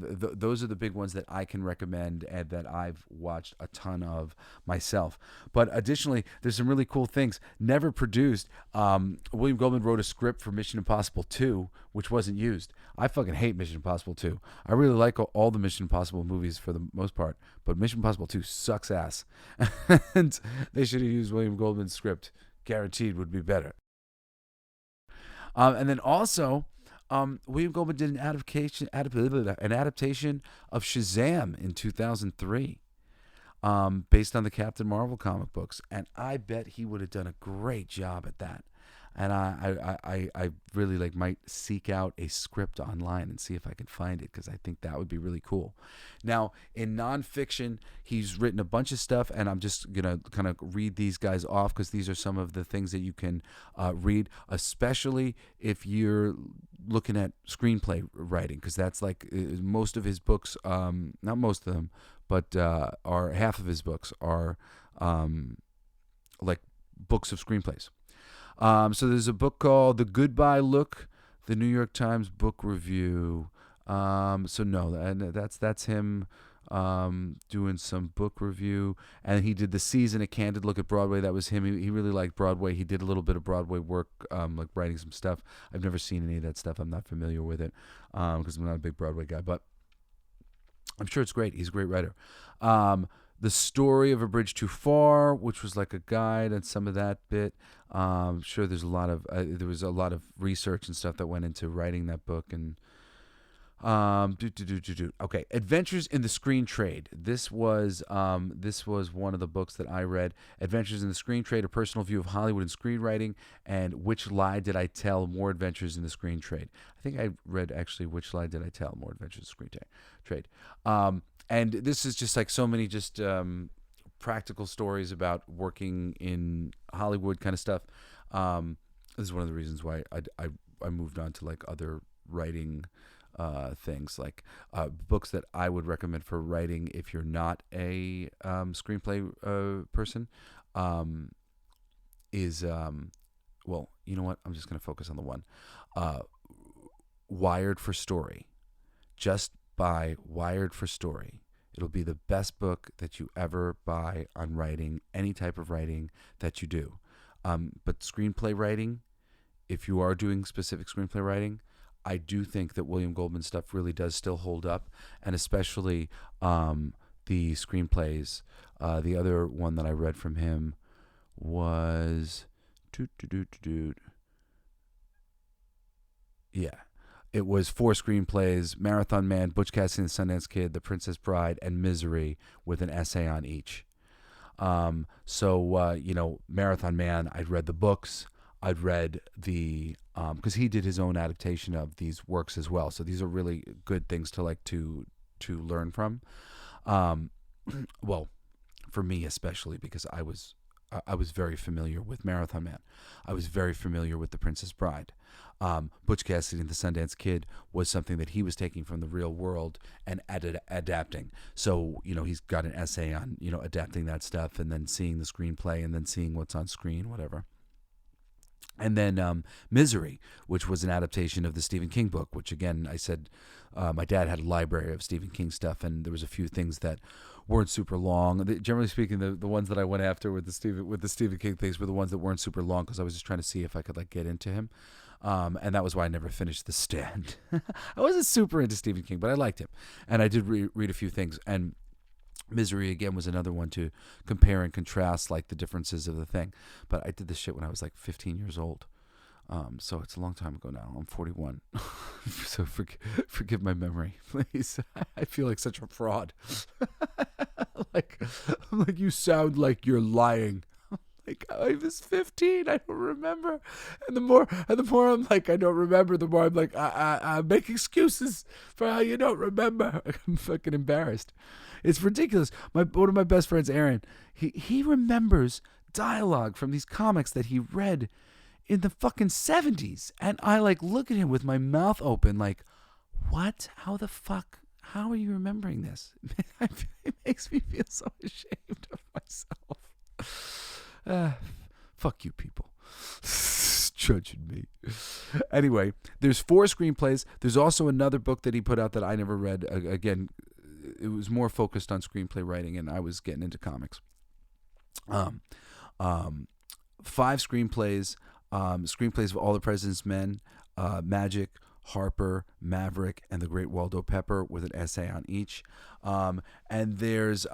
those are the big ones that I can recommend and that I've watched a ton of myself. But additionally, there's some really cool things never produced. William Goldman wrote a script for Mission Impossible 2, which wasn't used. I fucking hate Mission Impossible 2. I really like all the Mission Impossible movies for the most part, but Mission Impossible 2 sucks ass. And they should have used William Goldman's script. Guaranteed would be better. And then also, William Goldman did an adaptation of Shazam in 2003, based on the Captain Marvel comic books, and I bet he would have done a great job at that. And I really might seek out a script online and see if I can find it, because I think that would be really cool. Now, in nonfiction, he's written a bunch of stuff, and I'm just going to kind of read these guys off, because these are some of the things that you can read, especially if you're looking at screenplay writing, because that's most of his books, not most of them, but are half of his books are books of screenplays. So there's a book called The Goodbye Look, the New York Times Book Review. So no, and that's him doing some book review. And he did The Season, A Candid Look at Broadway. That was him. He really liked Broadway. He did a little bit of Broadway work, writing some stuff. I've never seen any of that stuff. I'm not familiar with it because I'm not a big Broadway guy. But I'm sure it's great. He's a great writer. The Story of A Bridge Too Far, which was like a guide and some of that bit. I'm sure there's there was a lot of research and stuff that went into writing that book. And okay, Adventures in the Screen Trade. This was one of the books that I read. Adventures in the Screen Trade: A Personal View of Hollywood and Screenwriting, and Which Lie Did I Tell? More Adventures in the Screen Trade. I think I read actually Which Lie Did I Tell? More Adventures in the Screen Trade. And this is just so many practical stories about working in Hollywood kind of stuff. This is one of the reasons why I moved on to other writing things, books that I would recommend for writing if you're not a screenplay person. Is well, you know what? I'm just going to focus on the one. Wired for Story. Just buy Wired for Story. It'll be the best book that you ever buy on writing, any type of writing that you do. But screenplay writing, if you are doing specific screenplay writing, I do think that William Goldman stuff really does still hold up, and especially the screenplays. The other one that I read from him was... Yeah. It was 4 screenplays: Marathon Man, Butch Cassidy and the Sundance Kid, The Princess Bride, and Misery, with an essay on each. Marathon Man, I'd read the books. I'd read because he did his own adaptation of these works as well. So these are really good things to learn from. Well, for me especially, because I was very familiar with Marathon Man. I was very familiar with The Princess Bride. Butch Cassidy and the Sundance Kid was something that he was taking from the real world and adapting. So, he's got an essay on, adapting that stuff, and then seeing the screenplay, and then seeing what's on screen, whatever. And then Misery, which was an adaptation of the Stephen King book, which, again, I said my dad had a library of Stephen King stuff, and there was a few things that weren't super long. Generally speaking, the ones that I went after with the Stephen King things were the ones that weren't super long, because I was just trying to see if I could get into him. And that was why I never finished The Stand. I wasn't super into Stephen King, but I liked him. And I did read a few things. And Misery, again, was another one to compare and contrast, like, the differences of the thing. But I did this shit when I was, like, 15 years old. So it's a long time ago now. I'm 41. So forgive my memory, please. I feel like such a fraud. like, you sound like you're lying. Like, I was 15. I don't remember. And the more I'm like, I don't remember, the more I'm like, I make excuses for how you don't remember. I'm fucking embarrassed. It's ridiculous. One of my best friends, Aaron, he remembers dialogue from these comics that he read in the fucking 70s. And I, like, look at him with my mouth open like, what? How the fuck? How are you remembering this? It makes me feel so ashamed of myself. Fuck you people. Judging me. Anyway, there's 4 screenplays. There's also another book that he put out that I never read. Again, it was more focused on screenplay writing, and I was getting into comics. 5 screenplays. Screenplays of All the President's Men, Magic, Harper, Maverick, and The Great Waldo Pepper, with an essay on each. And there's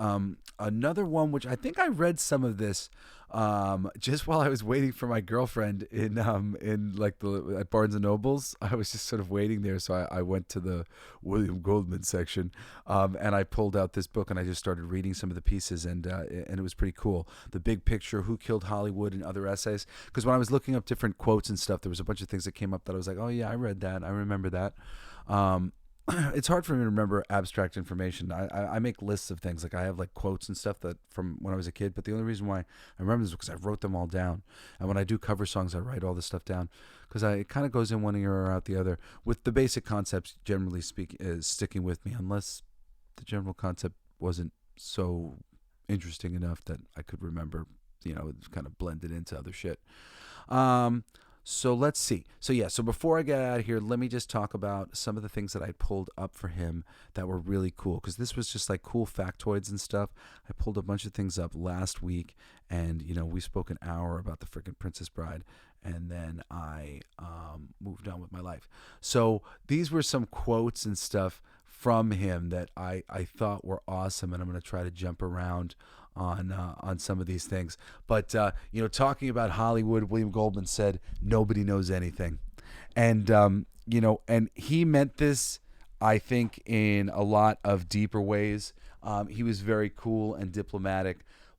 another one, which I think I read some of this just while I was waiting for my girlfriend in like at Barnes and Nobles. I was just sort of waiting there, so I went to the William Goldman section, and I pulled out this book and I just started reading some of the pieces, and it was pretty cool. The Big Picture, Who Killed Hollywood, and Other Essays. Because when I was looking up different quotes and stuff, there was a bunch of things that came up that I was like, oh yeah, I read that, I remember that. It's hard for me to remember abstract information. I make lists of things. Like, I have, like, quotes and stuff that from when I was a kid, but the only reason why I remember this is because I wrote them all down. And when I do cover songs, I write all this stuff down because it kind of goes in one ear or out the other, with the basic concepts, generally speaking, sticking with me, unless the general concept wasn't so interesting enough that I could remember, it kind of blended into other shit. So let's see. So before I get out of here, let me just talk about some of the things that I pulled up for him that were really cool, because this was just like cool factoids and stuff. I pulled a bunch of things up last week, and we spoke an hour about the freaking Princess Bride, and then I moved on with my life. So these were some quotes and stuff from him that I thought were awesome, and I'm going to try to jump around on some of these things. But talking about Hollywood, William Goldman said nobody knows anything, and and he meant this, I think, in a lot of deeper ways. He was very cool and diplomatic,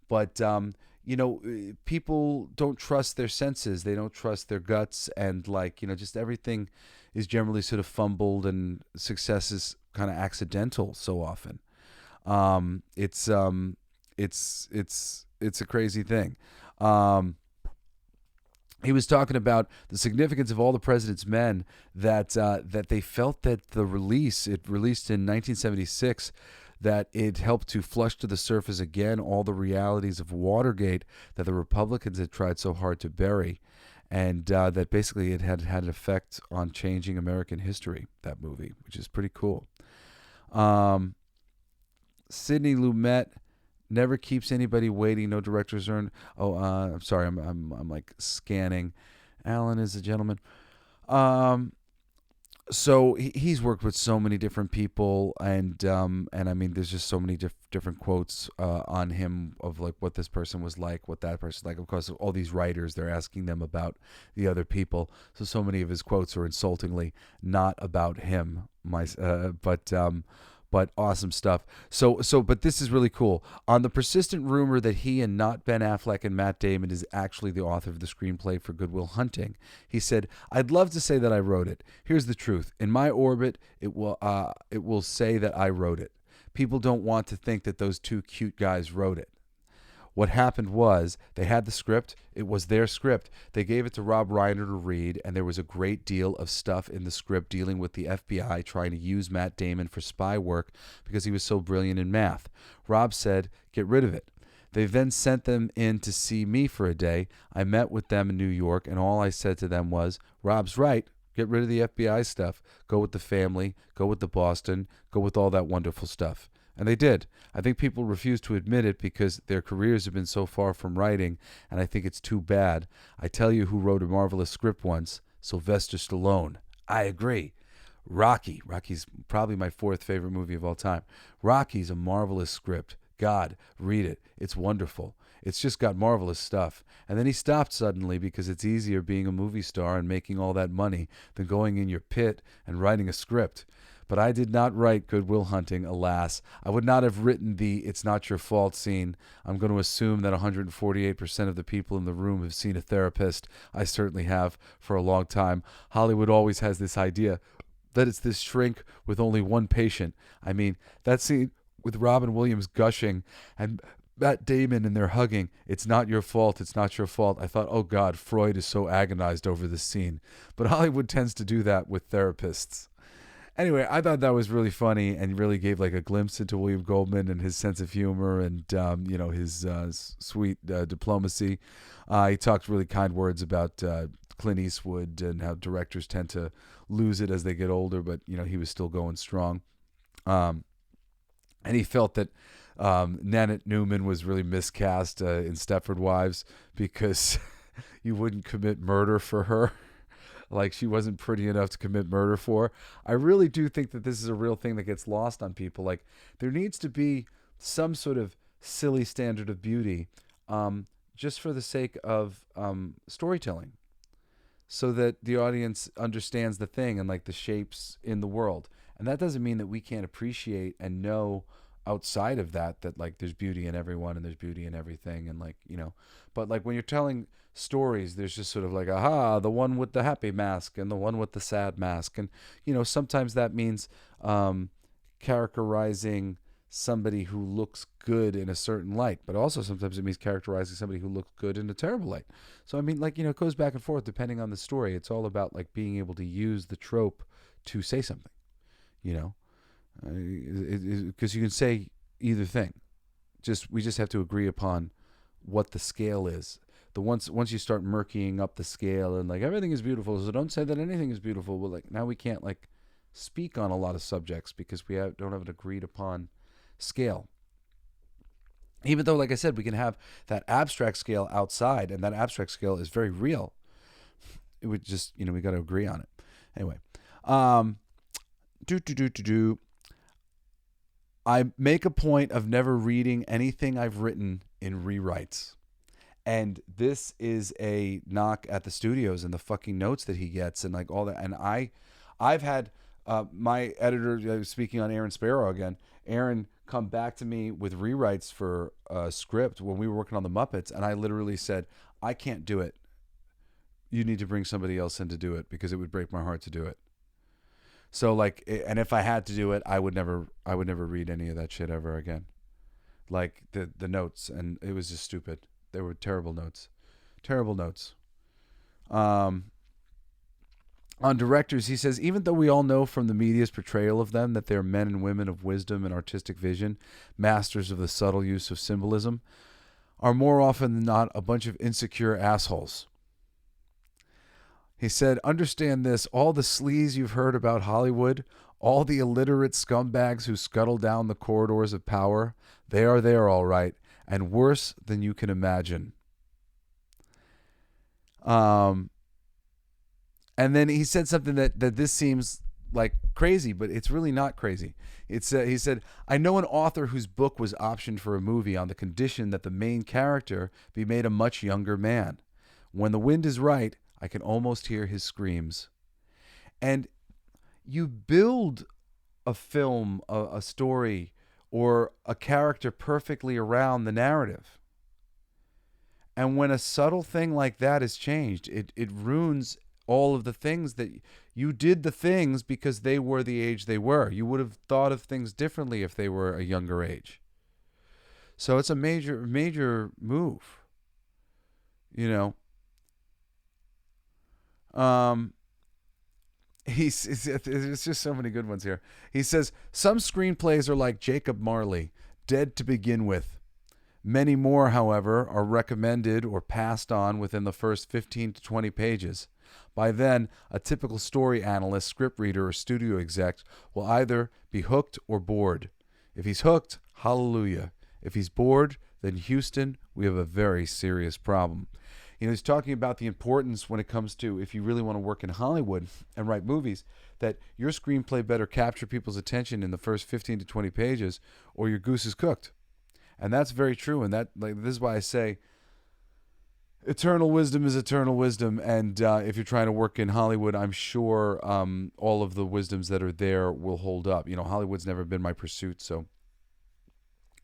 but people don't trust their senses, they don't trust their guts, and just everything is generally sort of fumbled, and success is kind of accidental so often. It's a crazy thing. He was talking about the significance of All the President's Men, that they felt that it released in 1976, that it helped to flush to the surface again all the realities of Watergate that the Republicans had tried so hard to bury, and that basically it had an effect on changing American history, that movie, which is pretty cool. Sidney Lumet, never keeps anybody waiting. No directors earned. I'm sorry. I'm like scanning. Allan is a gentleman. So he's worked with so many different people, and I mean, there's just so many different quotes on him of like what this person was like, what that person's like. Of course, all these writers, they're asking them about the other people. So many of his quotes are insultingly not about him. But awesome stuff. But this is really cool. On the persistent rumor that he and not Ben Affleck and Matt Damon is actually the author of the screenplay for Good Will Hunting, he said, "I'd love to say that I wrote it. Here's the truth. In my orbit, it will say that I wrote it. People don't want to think that those two cute guys wrote it. What happened was they had the script. It was their script. They gave it to Rob Reiner to read, and there was a great deal of stuff in the script dealing with the FBI trying to use Matt Damon for spy work because he was so brilliant in math. Rob said, get rid of it. They then sent them in to see me for a day. I met with them in New York, and all I said to them was, Rob's right. Get rid of the FBI stuff. Go with the family. Go with the Boston. Go with all that wonderful stuff. And they did. I think people refuse to admit it because their careers have been so far from writing, and I think it's too bad. I tell you who wrote a marvelous script once, Sylvester Stallone. I agree. Rocky. Rocky's probably my 4th favorite movie of all time. Rocky's a marvelous script. God, read it. It's wonderful. It's just got marvelous stuff. And then he stopped suddenly because it's easier being a movie star and making all that money than going in your pit and writing a script. But I did not write Good Will Hunting, alas. I would not have written the It's Not Your Fault scene. I'm going to assume that 148% of the people in the room have seen a therapist. I certainly have for a long time. Hollywood always has this idea that it's this shrink with only one patient. I mean, that scene with Robin Williams gushing and Matt Damon and they're hugging. It's not your fault. It's not your fault. I thought, oh God, Freud is so agonized over this scene. But Hollywood tends to do that with therapists. Anyway, I thought that was really funny and really gave like a glimpse into William Goldman and his sense of humor and, his sweet diplomacy. He talked really kind words about Clint Eastwood and how directors tend to lose it as they get older, but, he was still going strong. And he felt that Nanette Newman was really miscast in Stepford Wives because you wouldn't commit murder for her. Like she wasn't pretty enough to commit murder for. I really do think that this is a real thing that gets lost on people. Like there needs to be some sort of silly standard of beauty just for the sake of storytelling so that the audience understands the thing and like the shapes in the world. And that doesn't mean that we can't appreciate and know outside of that like there's beauty in everyone and there's beauty in everything and like, but like when you're telling stories, there's just sort of like, aha, the one with the happy mask and the one with the sad mask. And, sometimes that means characterizing somebody who looks good in a certain light, but also sometimes it means characterizing somebody who looks good in a terrible light. So, I mean, like, it goes back and forth depending on the story. It's all about like being able to use the trope to say something, because you can say either thing. We just have to agree upon what the scale is. Once you start murkying up the scale and like everything is beautiful, so don't say that anything is beautiful. Well, like now we can't like speak on a lot of subjects because we don't have an agreed upon scale. Even though, like I said, we can have that abstract scale outside, and that abstract scale is very real. It would just, we got to agree on it. Anyway, I make a point of never reading anything I've written in rewrites. And this is a knock at the studios and the fucking notes that he gets and like all that. And I've had my editor, speaking on Aaron Sparrow again, Aaron come back to me with rewrites for a script when we were working on the Muppets. And I literally said, I can't do it. You need to bring somebody else in to do it because it would break my heart to do it. So like, and if I had to do it, I would never read any of that shit ever again. Like the notes, and it was just stupid. They were terrible notes. On directors, he says, even though we all know from the media's portrayal of them that they're men and women of wisdom and artistic vision, masters of the subtle use of symbolism, are more often than not a bunch of insecure assholes. He said, understand this, all the sleaze you've heard about Hollywood, all the illiterate scumbags who scuttle down the corridors of power, they are there all right, and worse than you can imagine. And then he said something that this seems like crazy, but it's really not crazy. He said, I know an author whose book was optioned for a movie on the condition that the main character be made a much younger man. When the wind is right, I can almost hear his screams. And you build a film, a story, or a character perfectly around the narrative. And when a subtle thing like that is changed, it ruins all of the things that you did the things because they were the age they were. You would have thought of things differently if they were a younger age. So it's a major move. There's just so many good ones here. He says, some screenplays are like Jacob Marley, dead to begin with. Many more, however, are recommended or passed on within the first 15 to 20 pages. By then, a typical story analyst, script reader, or studio exec will either be hooked or bored. If he's hooked, hallelujah. If he's bored, then Houston, we have a very serious problem. He's talking about the importance when it comes to, if you really want to work in Hollywood and write movies, that your screenplay better capture people's attention in the first 15 to 20 pages or your goose is cooked. And that's very true. And that, like, this is why I say eternal wisdom is eternal wisdom. And if you're trying to work in Hollywood, I'm sure all of the wisdoms that are there will hold up. Hollywood's never been my pursuit, so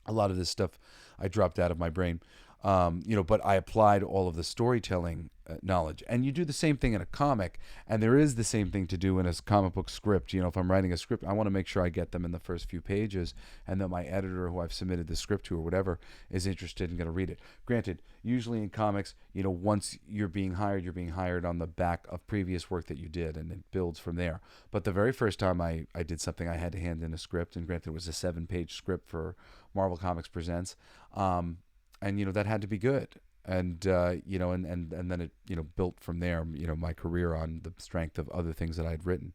a lot of this stuff I dropped out of my brain. But I applied all of the storytelling knowledge. And you do the same thing in a comic, and there is the same thing to do in a comic book script. If I'm writing a script, I want to make sure I get them in the first few pages, and that my editor, who I've submitted the script to or whatever, is interested and going to read it. Granted, usually in comics, once you're being hired on the back of previous work that you did, and it builds from there. But the very first time I did something, I had to hand in a script, and granted, it was a 7-page script for Marvel Comics Presents. And that had to be good, and and then it built from there. My career on the strength of other things that I had written.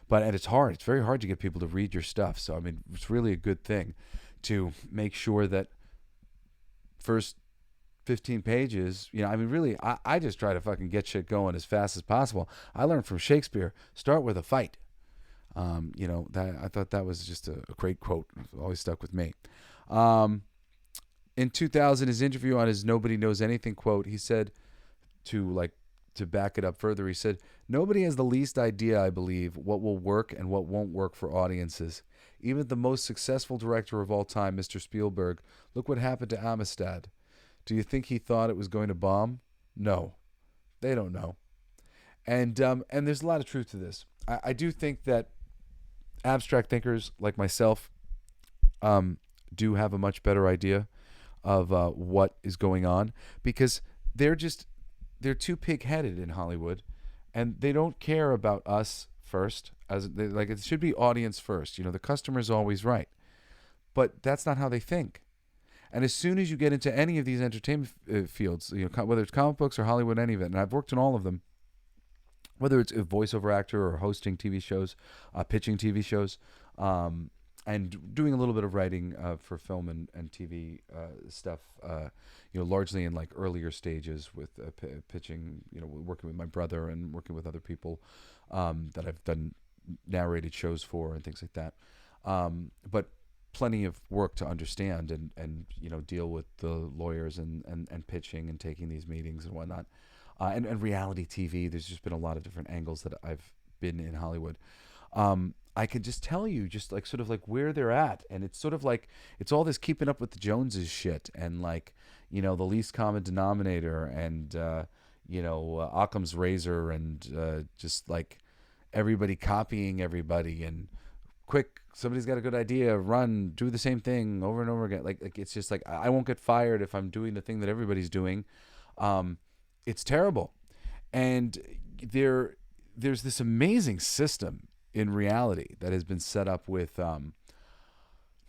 And it's hard. It's very hard to get people to read your stuff. So it's really a good thing to make sure that first 15 pages. Really, I just try to fucking get shit going as fast as possible. I learned from Shakespeare: start with a fight. That I thought that was just a great quote. It's always stuck with me. In 2000, his interview on his Nobody Knows Anything quote, he said, to back it up further, he said, "Nobody has the least idea, I believe, what will work and what won't work for audiences. Even the most successful director of all time, Mr. Spielberg, look what happened to Amistad. Do you think he thought it was going to bomb? No. They don't know." And there's a lot of truth to this. I do think that abstract thinkers like myself do have a much better idea of what is going on, because they're too pig-headed in Hollywood, and they don't care about us first. It should be audience first. The customer's always right, but that's not how they think. And as soon as you get into any of these entertainment fields, whether it's comic books or Hollywood, any of it, and I've worked in all of them, whether it's a voiceover actor or hosting TV shows, pitching TV shows, and doing a little bit of writing for film and TV stuff, largely in earlier stages with pitching, working with my brother and working with other people that I've done narrated shows for and things like that. But plenty of work to understand and deal with the lawyers and pitching and taking these meetings and whatnot. And reality TV, there's just been a lot of different angles that I've been in Hollywood. I can just tell you sort of where they're at. And it's sort of it's all this keeping up with the Joneses shit and the least common denominator and, Occam's razor and just everybody copying everybody and quick, somebody's got a good idea, run, do the same thing over and over again. It's just I won't get fired if I'm doing the thing that everybody's doing. It's terrible. And there's this amazing system in reality that has been set up with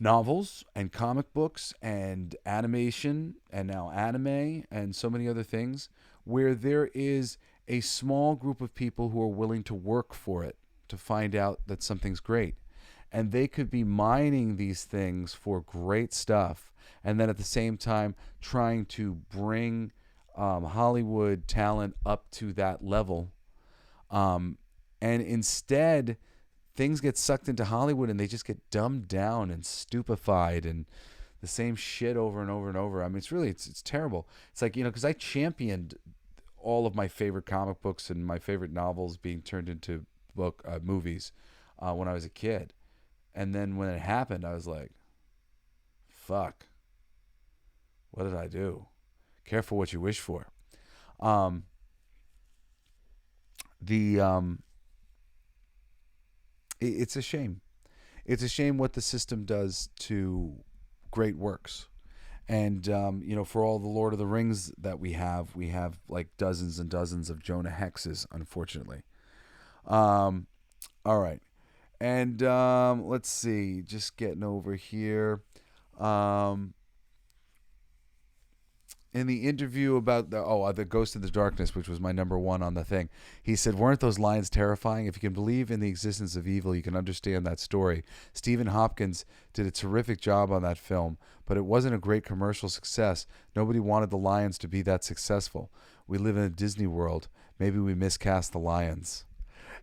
novels and comic books and animation and now anime and so many other things, where there is a small group of people who are willing to work for it to find out that something's great. And they could be mining these things for great stuff, and then at the same time trying to bring Hollywood talent up to that level. And instead, things get sucked into Hollywood and they just get dumbed down and stupefied and the same shit over and over and over. It's terrible. It's because I championed all of my favorite comic books and my favorite novels being turned into movies when I was a kid. And then when it happened, I was like, fuck, what did I do? Careful what you wish for. It's a shame. It's a shame what the system does to great works. And, for all the Lord of the Rings that we have dozens and dozens of Jonah Hexes, unfortunately. All right. And let's see, just getting over here. In the interview about the Ghost of the Darkness, which was my number one on the thing, he said, "Weren't those lines terrifying? If you can believe in the existence of evil, you can understand that story. Stephen Hopkins did a terrific job on that film, but it wasn't a great commercial success. Nobody wanted the lions to be that successful. We live in a Disney world. Maybe we miscast the lions."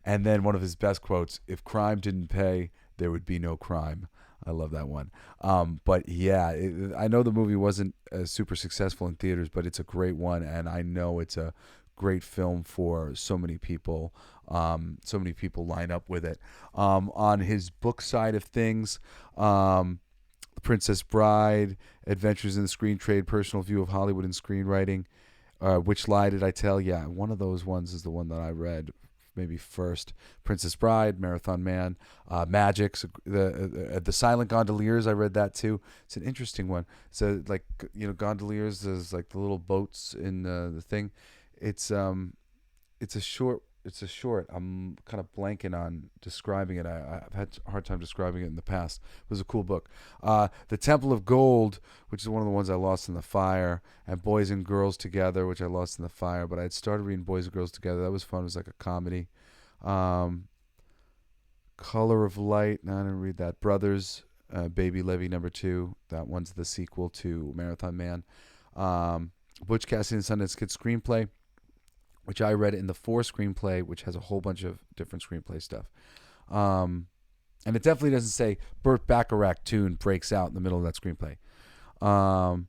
And then one of his best quotes, "If crime didn't pay, there would be no crime." I love that one. But yeah, I know the movie wasn't super successful in theaters, but it's a great one, and I know it's a great film for so many people. So many people line up with it. On his book side of things, Princess Bride, Adventures in the Screen Trade, Personal View of Hollywood and Screenwriting. Which Lie Did I Tell? Yeah, one of those ones is the one that I read maybe first. Princess Bride, Marathon Man, Magic, the Silent Gondoliers. I read that too. It's an interesting one. So like gondoliers is like the little boats in the thing. It's a short. It's a short. I'm kind of blanking on describing it. I've had a hard time describing it in the past. It was a cool book. The Temple of Gold, which is one of the ones I lost in the fire, and Boys and Girls Together, which I lost in the fire. But I had started reading Boys and Girls Together. That was fun. It was like a comedy. Color of Light. No, I didn't read that. Brothers, Baby Levy #2. That one's the sequel to Marathon Man. Butch Cassidy and Sundance Kid screenplay, which I read in the 4 screenplay, which has a whole bunch of different screenplay stuff. And it definitely doesn't say Burt Bacharach tune breaks out in the middle of that screenplay. I'm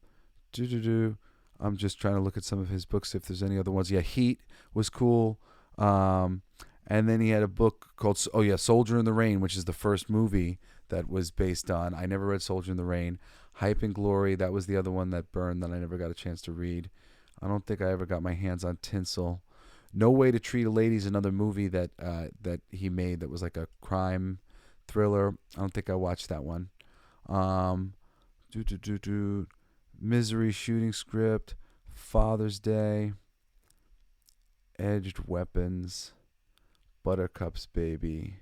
just trying to look at some of his books if there's any other ones. Yeah, Heat was cool. And then he had a book called, Soldier in the Rain, which is the first movie that was based on. I never read Soldier in the Rain. Hype and Glory, that was the other one that burned that I never got a chance to read. I don't think I ever got my hands on Tinsel. No Way to Treat a Lady is another movie that he made that was like a crime thriller. I don't think I watched that one. Misery Shooting Script, Father's Day, Edged Weapons, Buttercup's Baby.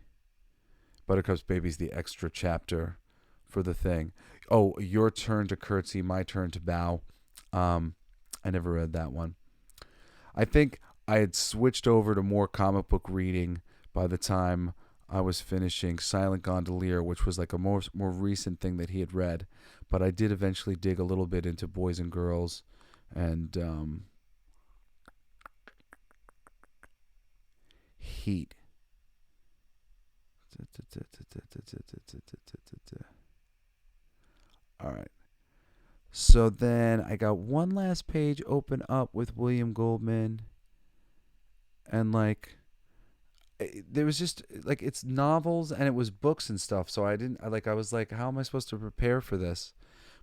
Buttercup's Baby's the extra chapter for the thing. Oh, Your Turn to Curtsy, My Turn to Bow. I never read that one. I think I had switched over to more comic book reading by the time I was finishing Silent Gondolier, which was like a more recent thing that he had read. But I did eventually dig a little bit into Boys and Girls and Heat. All right. So then I got one last page open up with William Goldman. And like, there was just like, it's novels and it was books and stuff. So I was like, how am I supposed to prepare for this?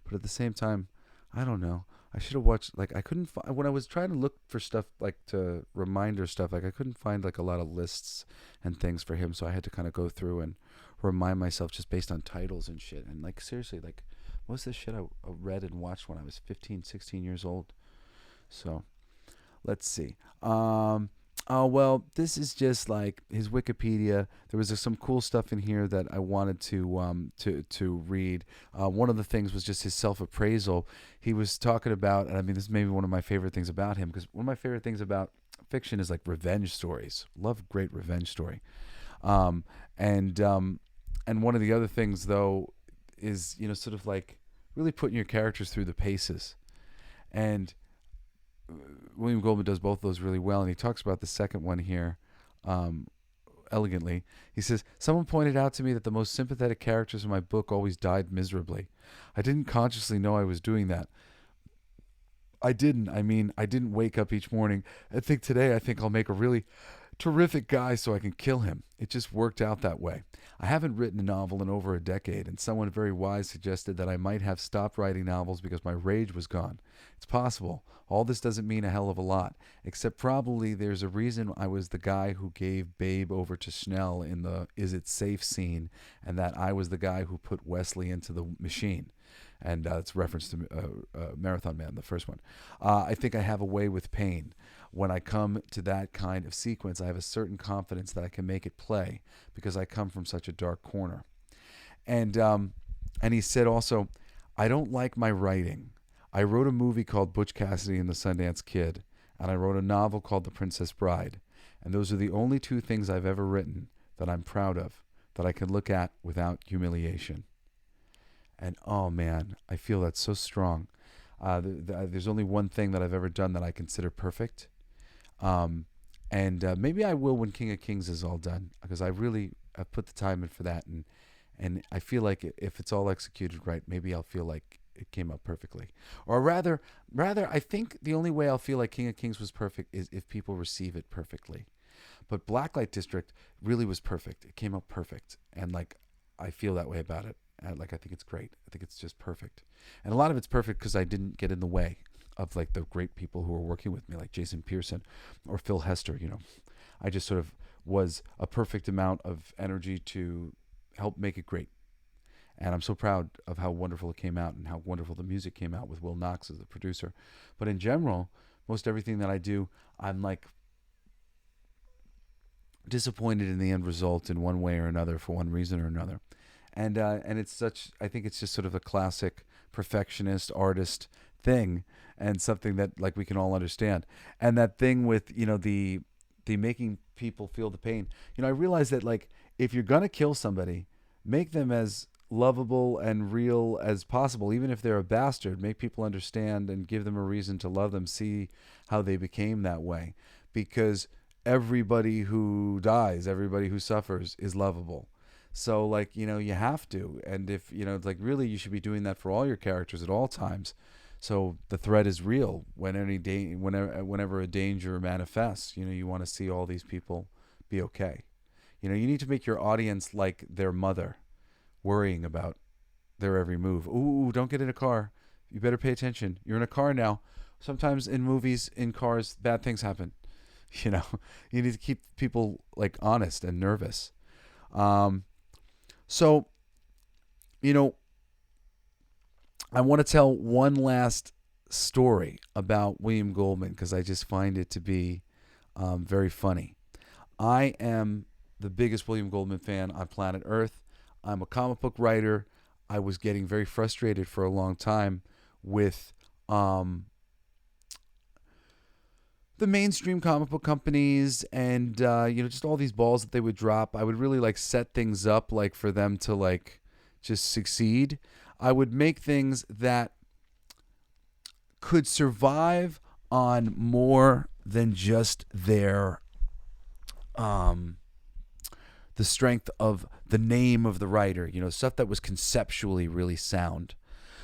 But at the same time, I don't know. I should have watched, like, I couldn't find, when I was trying to look for stuff, like to reminder stuff, like I couldn't find like a lot of lists and things for him. So I had to kind of go through and remind myself just based on titles and shit. And like, seriously, like, most of this shit I read and watched when I was 15, 16 years old. So let's see. Oh, well, this is just like his Wikipedia. There was some cool stuff in here that I wanted to read. One of the things was just his self-appraisal. He was talking about, and I mean, this is maybe one of my favorite things about him, because one of my favorite things about fiction is like revenge stories. Love a great revenge story. And one of the other things, though, is, sort of like really putting your characters through the paces. And William Goldman does both of those really well, and he talks about the second one here elegantly. He says, someone pointed out to me that the most sympathetic characters in my book always died miserably. I didn't consciously know I was doing that. I didn't wake up each morning and think, today I think I'll make a really terrific guy so I can kill him. It just worked out that way. I haven't written a novel in over a decade, and someone very wise suggested that I might have stopped writing novels because my rage was gone. It's possible. All this doesn't mean a hell of a lot, except probably there's a reason I was the guy who gave Babe over to Schnell in the Is It Safe scene, and that I was the guy who put Wesley into the machine. And it's reference to Marathon Man, the first one. I think I have a way with pain. When I come to that kind of sequence, I have a certain confidence that I can make it play because I come from such a dark corner. And he said also, I don't like my writing. I wrote a movie called Butch Cassidy and the Sundance Kid, and I wrote a novel called The Princess Bride. And those are the only two things I've ever written that I'm proud of, that I can look at without humiliation. And oh man, I feel that's so strong. There's only one thing that I've ever done that I consider perfect. And maybe I will when King of Kings is all done, because I've put the time in for that. And I feel like if it's all executed right, maybe I'll feel like it came out perfectly. Or rather, I think the only way I'll feel like King of Kings was perfect is if people receive it perfectly. But Blacklight District really was perfect. It came out perfect. And like, I feel that way about it. Like, I think it's great. I think it's just perfect. And a lot of it's perfect because I didn't get in the way of like the great people who were working with me, like Jason Pearson or Phil Hester. I just sort of was a perfect amount of energy to help make it great. And I'm so proud of how wonderful it came out and how wonderful the music came out with Will Knox as the producer. But in general, most everything that I do, I'm like disappointed in the end result in one way or another for one reason or another. And it's I think it's just sort of a classic perfectionist artist thing, and something that like we can all understand. And that thing with, the making people feel the pain. I realize that like if you're going to kill somebody, make them as lovable and real as possible, even if they're a bastard. Make people understand and give them a reason to love them, see how they became that way. Because everybody who dies, everybody who suffers is lovable. So like, you have to. And if, it's like really you should be doing that for all your characters at all times. So the threat is real whenever a danger manifests. You want to see all these people be okay. You need to make your audience like their mother, worrying about their every move. Ooh, don't get in a car. You better pay attention. You're in a car now. Sometimes in movies, in cars, bad things happen. You need to keep people like honest and nervous. So, I want to tell one last story about William Goldman because I just find it to be very funny. I am the biggest William Goldman fan on planet Earth. I'm a comic book writer. I was getting very frustrated for a long time with the mainstream comic book companies and just all these balls that they would drop. I would really like set things up like for them to like just succeed. I would make things that could survive on more than just their the strength of the name of the writer, stuff that was conceptually really sound.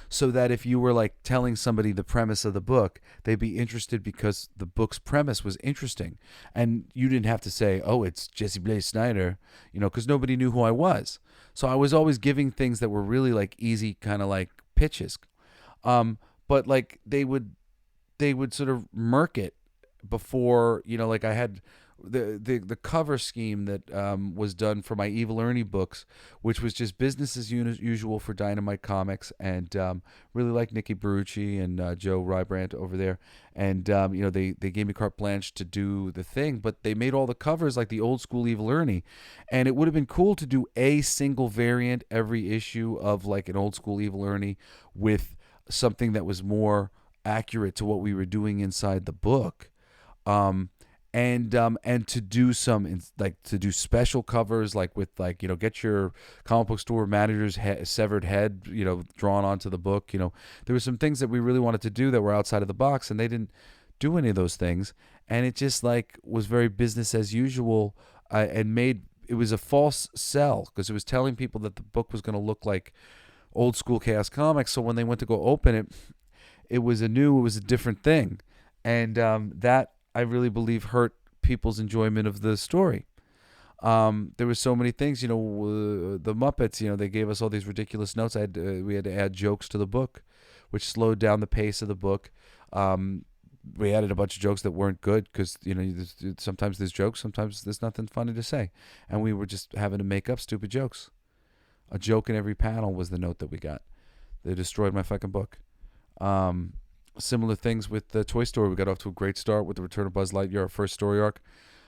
So that if you were like telling somebody the premise of the book, they'd be interested because the book's premise was interesting. And you didn't have to say, oh, it's Jesse Blaze Snyder, because nobody knew who I was. So I was always giving things that were really like easy kind of like pitches. But like they would sort of murk it before, like I had the cover scheme that was done for my Evil Ernie books, which was just business as usual for Dynamite Comics, and really like Nikki Barucci and Joe Rybrandt over there, and they gave me carte blanche to do the thing, but they made all the covers like the old school Evil Ernie, and it would have been cool to do a single variant every issue of like an old school Evil Ernie with something that was more accurate to what we were doing inside the book. And to do to do special covers like with like get your comic book store manager's severed head drawn onto the book. There were some things that we really wanted to do that were outside of the box, and they didn't do any of those things, and it just like was very business as usual, and it was a false sell because it was telling people that the book was going to look like old school Chaos Comics. So when they went to go open it, it was a different thing, and that I really believe hurt people's enjoyment of the story. There were so many things, the Muppets, they gave us all these ridiculous notes. We had to add jokes to the book, which slowed down the pace of the book. We added a bunch of jokes that weren't good because, sometimes there's jokes, sometimes there's nothing funny to say. And we were just having to make up stupid jokes. A joke in every panel was the note that we got. They destroyed my fucking book. Similar things with the Toy Story. We got off to a great start with The Return of Buzz Lightyear, our first story arc.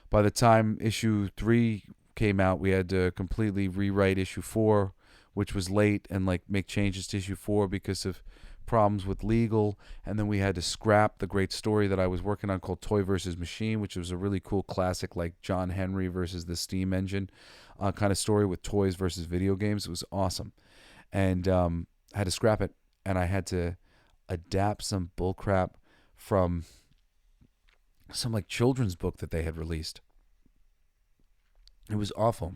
By the time issue 3 came out, we had to completely rewrite issue 4, which was late, and like make changes to issue 4 because of problems with legal. And then we had to scrap the great story that I was working on called Toy versus Machine, which was a really cool classic like John Henry versus the steam engine kind of story with toys versus video games. It was awesome. And I had to scrap it, and I had to adapt some bullcrap from some like children's book that they had released. It was awful.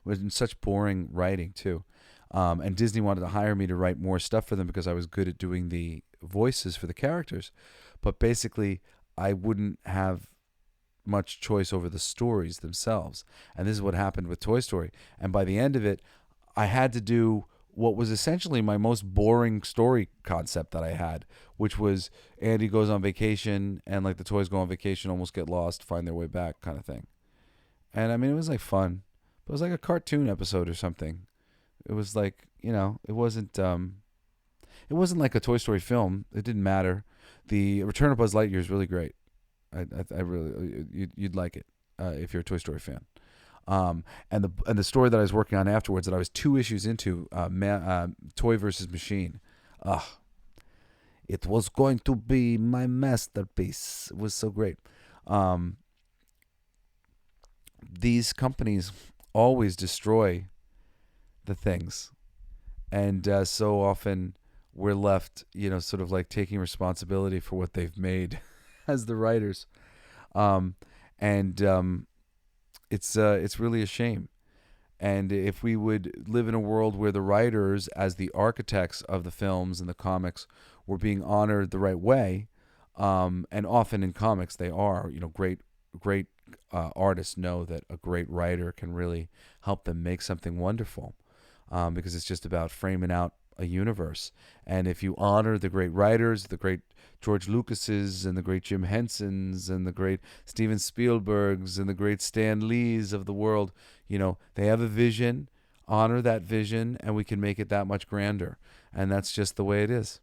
It was such boring writing too. And Disney wanted to hire me to write more stuff for them because I was good at doing the voices for the characters. But basically, I wouldn't have much choice over the stories themselves. And this is what happened with Toy Story. And by the end of it, I had to do what was essentially my most boring story concept that I had, which was Andy goes on vacation and like the toys go on vacation, almost get lost, find their way back kind of thing. And I mean, it was like fun, but it was like a cartoon episode or something. It was like, it wasn't like a Toy Story film. It didn't matter. The Return of Buzz Lightyear is really great. I really, you'd like it if you're a Toy Story fan. And the story that I was working on afterwards, that I was 2 issues into, Toy versus Machine. It was going to be my masterpiece. It was so great. These companies always destroy the things, and so often we're left, sort of like taking responsibility for what they've made as the writers, it's really a shame. And if we would live in a world where the writers, as the architects of the films and the comics, were being honored the right way, and often in comics they are, great artists know that a great writer can really help them make something wonderful, because it's just about framing out a universe. And if you honor the great writers, the great George Lucases and the great Jim Hensons and the great Steven Spielbergs and the great Stan Lees of the world, they have a vision, honor that vision, and we can make it that much grander. And that's just the way it is.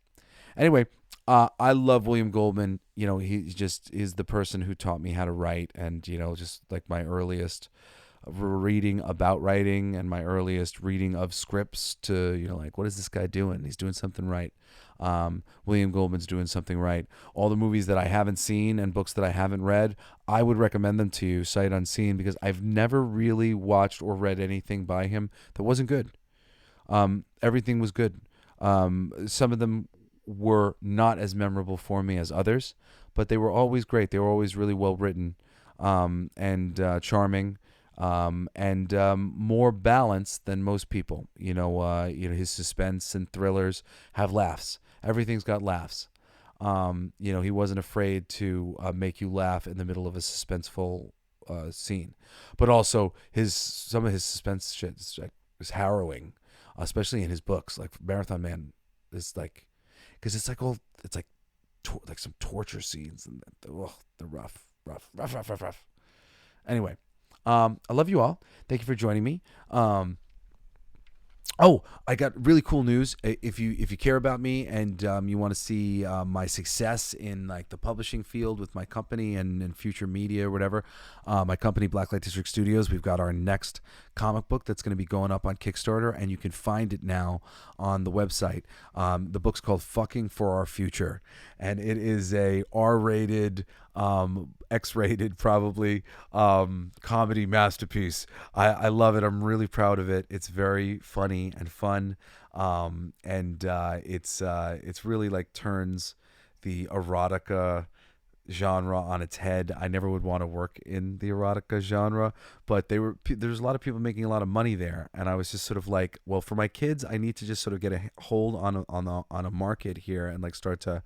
Anyway, I love William Goldman. He just is the person who taught me how to write, and, just like my earliest reading about writing and my earliest reading of scripts to, like, what is this guy doing? He's doing something right. William Goldman's doing something right. All the movies that I haven't seen and books that I haven't read, I would recommend them to you sight unseen, because I've never really watched or read anything by him that wasn't good. Everything was good. Some of them were not as memorable for me as others, but they were always great. They were always really well written, and charming, and more balanced than most people. His suspense and thrillers have laughs. Everything's got laughs. He wasn't afraid to make you laugh in the middle of a suspenseful scene, but also some of his suspense shit is harrowing, especially in his books. Like Marathon Man is like, because it's like like some torture scenes, and they're rough. Anyway, I love you all. Thank you for joining me. I got really cool news. If you care about me and you want to see my success in like the publishing field with my company and in future media or whatever, my company Blacklight District Studios, we've got our next comic book that's going to be going up on Kickstarter, and you can find it now on the website. The book's called Fucking for Our Future, and it is a R-rated, X-rated probably, comedy masterpiece. I love it. I'm really proud of it. It's very funny and fun, and it's really like turns the erotica genre on its head. I never would want to work in the erotica genre, but there's a lot of people making a lot of money there, and I was just sort of like, well, for my kids, I need to just sort of get a hold on a market here and like start to,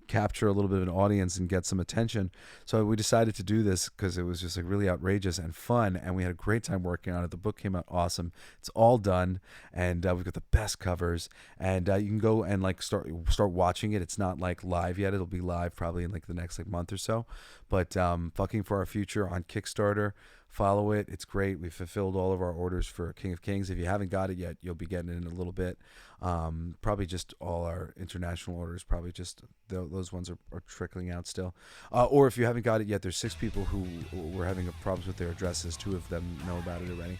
capture a little bit of an audience and get some attention. So we decided to do this because it was just like really outrageous and fun, and we had a great time working on it. The book came out awesome. It's all done, and we've got the best covers, and you can go and like start watching it. It's not like live yet. It'll be live probably in like the next like month or so, but Fucking for Our Future on Kickstarter. Follow it. It's great. We fulfilled all of our orders for King of Kings. If you haven't got it yet, you'll be getting it in a little bit. Probably just all our international orders. Probably just those ones are trickling out still. Or if you haven't got it yet, there's 6 people who were having problems with their addresses. 2 of them know about it already.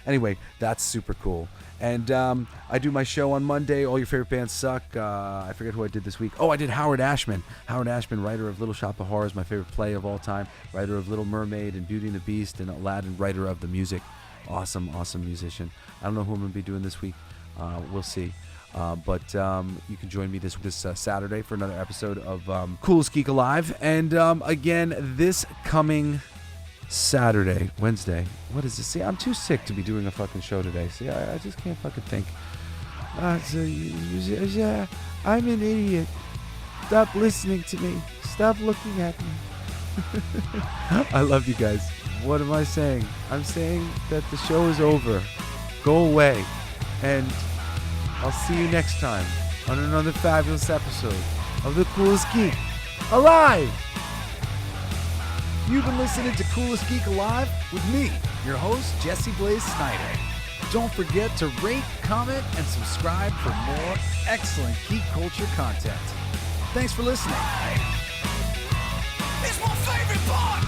Anyway, that's super cool. And I do my show on Monday. All Your Favorite Bands Suck. I forget who I did this week. Oh, I did Howard Ashman. Howard Ashman, writer of Little Shop of Horrors, my favorite play of all time. Writer of Little Mermaid and Beauty and the Beast and Aladdin. Writer of the music. Awesome musician. I don't know who I'm going to be doing this week. We'll see. But you can join me this Saturday for another episode of Coolest Geek Alive. And again, this coming Saturday, Wednesday. What is this? See, I'm too sick to be doing a fucking show today. See, I just can't fucking think. Yeah, I'm an idiot. Stop listening to me. Stop looking at me. I love you guys. What am I saying? I'm saying that the show is over. Go away. And I'll see you next time on another fabulous episode of the Coolest Geek Alive. You've been listening to Coolest Geek Alive with me, your host, Jesse Blaze Snyder. Don't forget to rate, comment, and subscribe for more excellent geek culture content. Thanks for listening. It's my favorite part.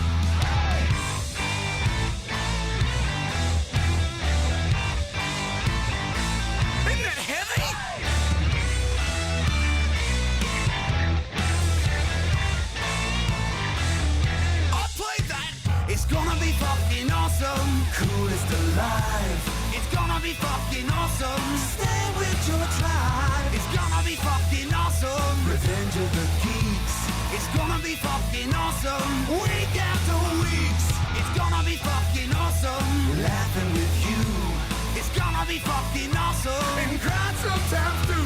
Isn't that heavy? I'll play that. It's gonna be fucking awesome. Coolest alive. It's gonna be fucking awesome. Stay with your tribe. It's gonna be fucking awesome. Revenge of the Geeks. It's gonna be fucking awesome. Week after weeks. It's gonna be fucking awesome. Laughing with you. It's gonna be fucking awesome. And crying sometimes too.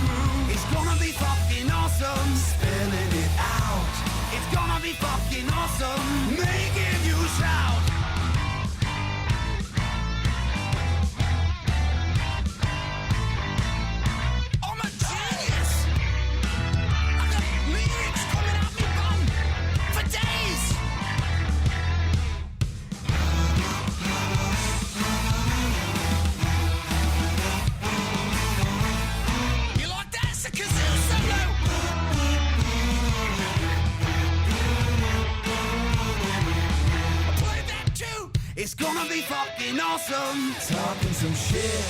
It's gonna be fucking awesome. Spelling it out. It's gonna be fucking awesome. Making you shout. I'm a genius. I got lyrics coming out me bum for days. You like that? It's a kazoo solo. I played that too. It's gonna be fucking awesome. Talking some shit.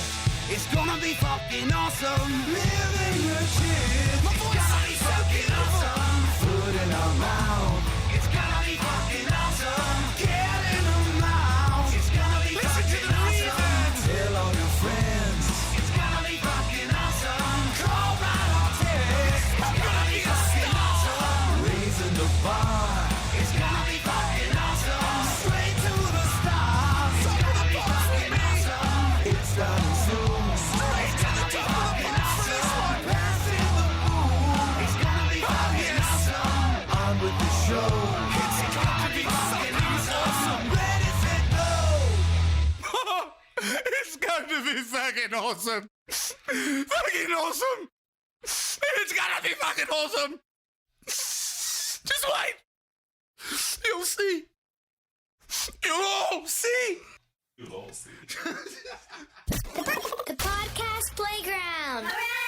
It's gonna be fucking awesome. Living the shit. My voice is fucking awesome. Foot in our mouth. It's gonna be fucking awesome. Get in the mouth. It's gonna be fucking awesome. Tell all your friends. It's gonna be fucking awesome. Call right on text. It's gonna be fucking awesome. Raising the bar. It's gonna be fucking awesome. Straight to the stars. It's gonna be fucking awesome. It's starting soon. Straight to the top of the awesome. Passing the moon. It's gonna be fucking awesome. On with the show. It's gonna be fucking awesome. Ready, set, go. It's gonna be fucking awesome. Fucking awesome. It's gonna be fucking awesome. Just wait. You'll see. You'll all see. The podcast playground. Hooray!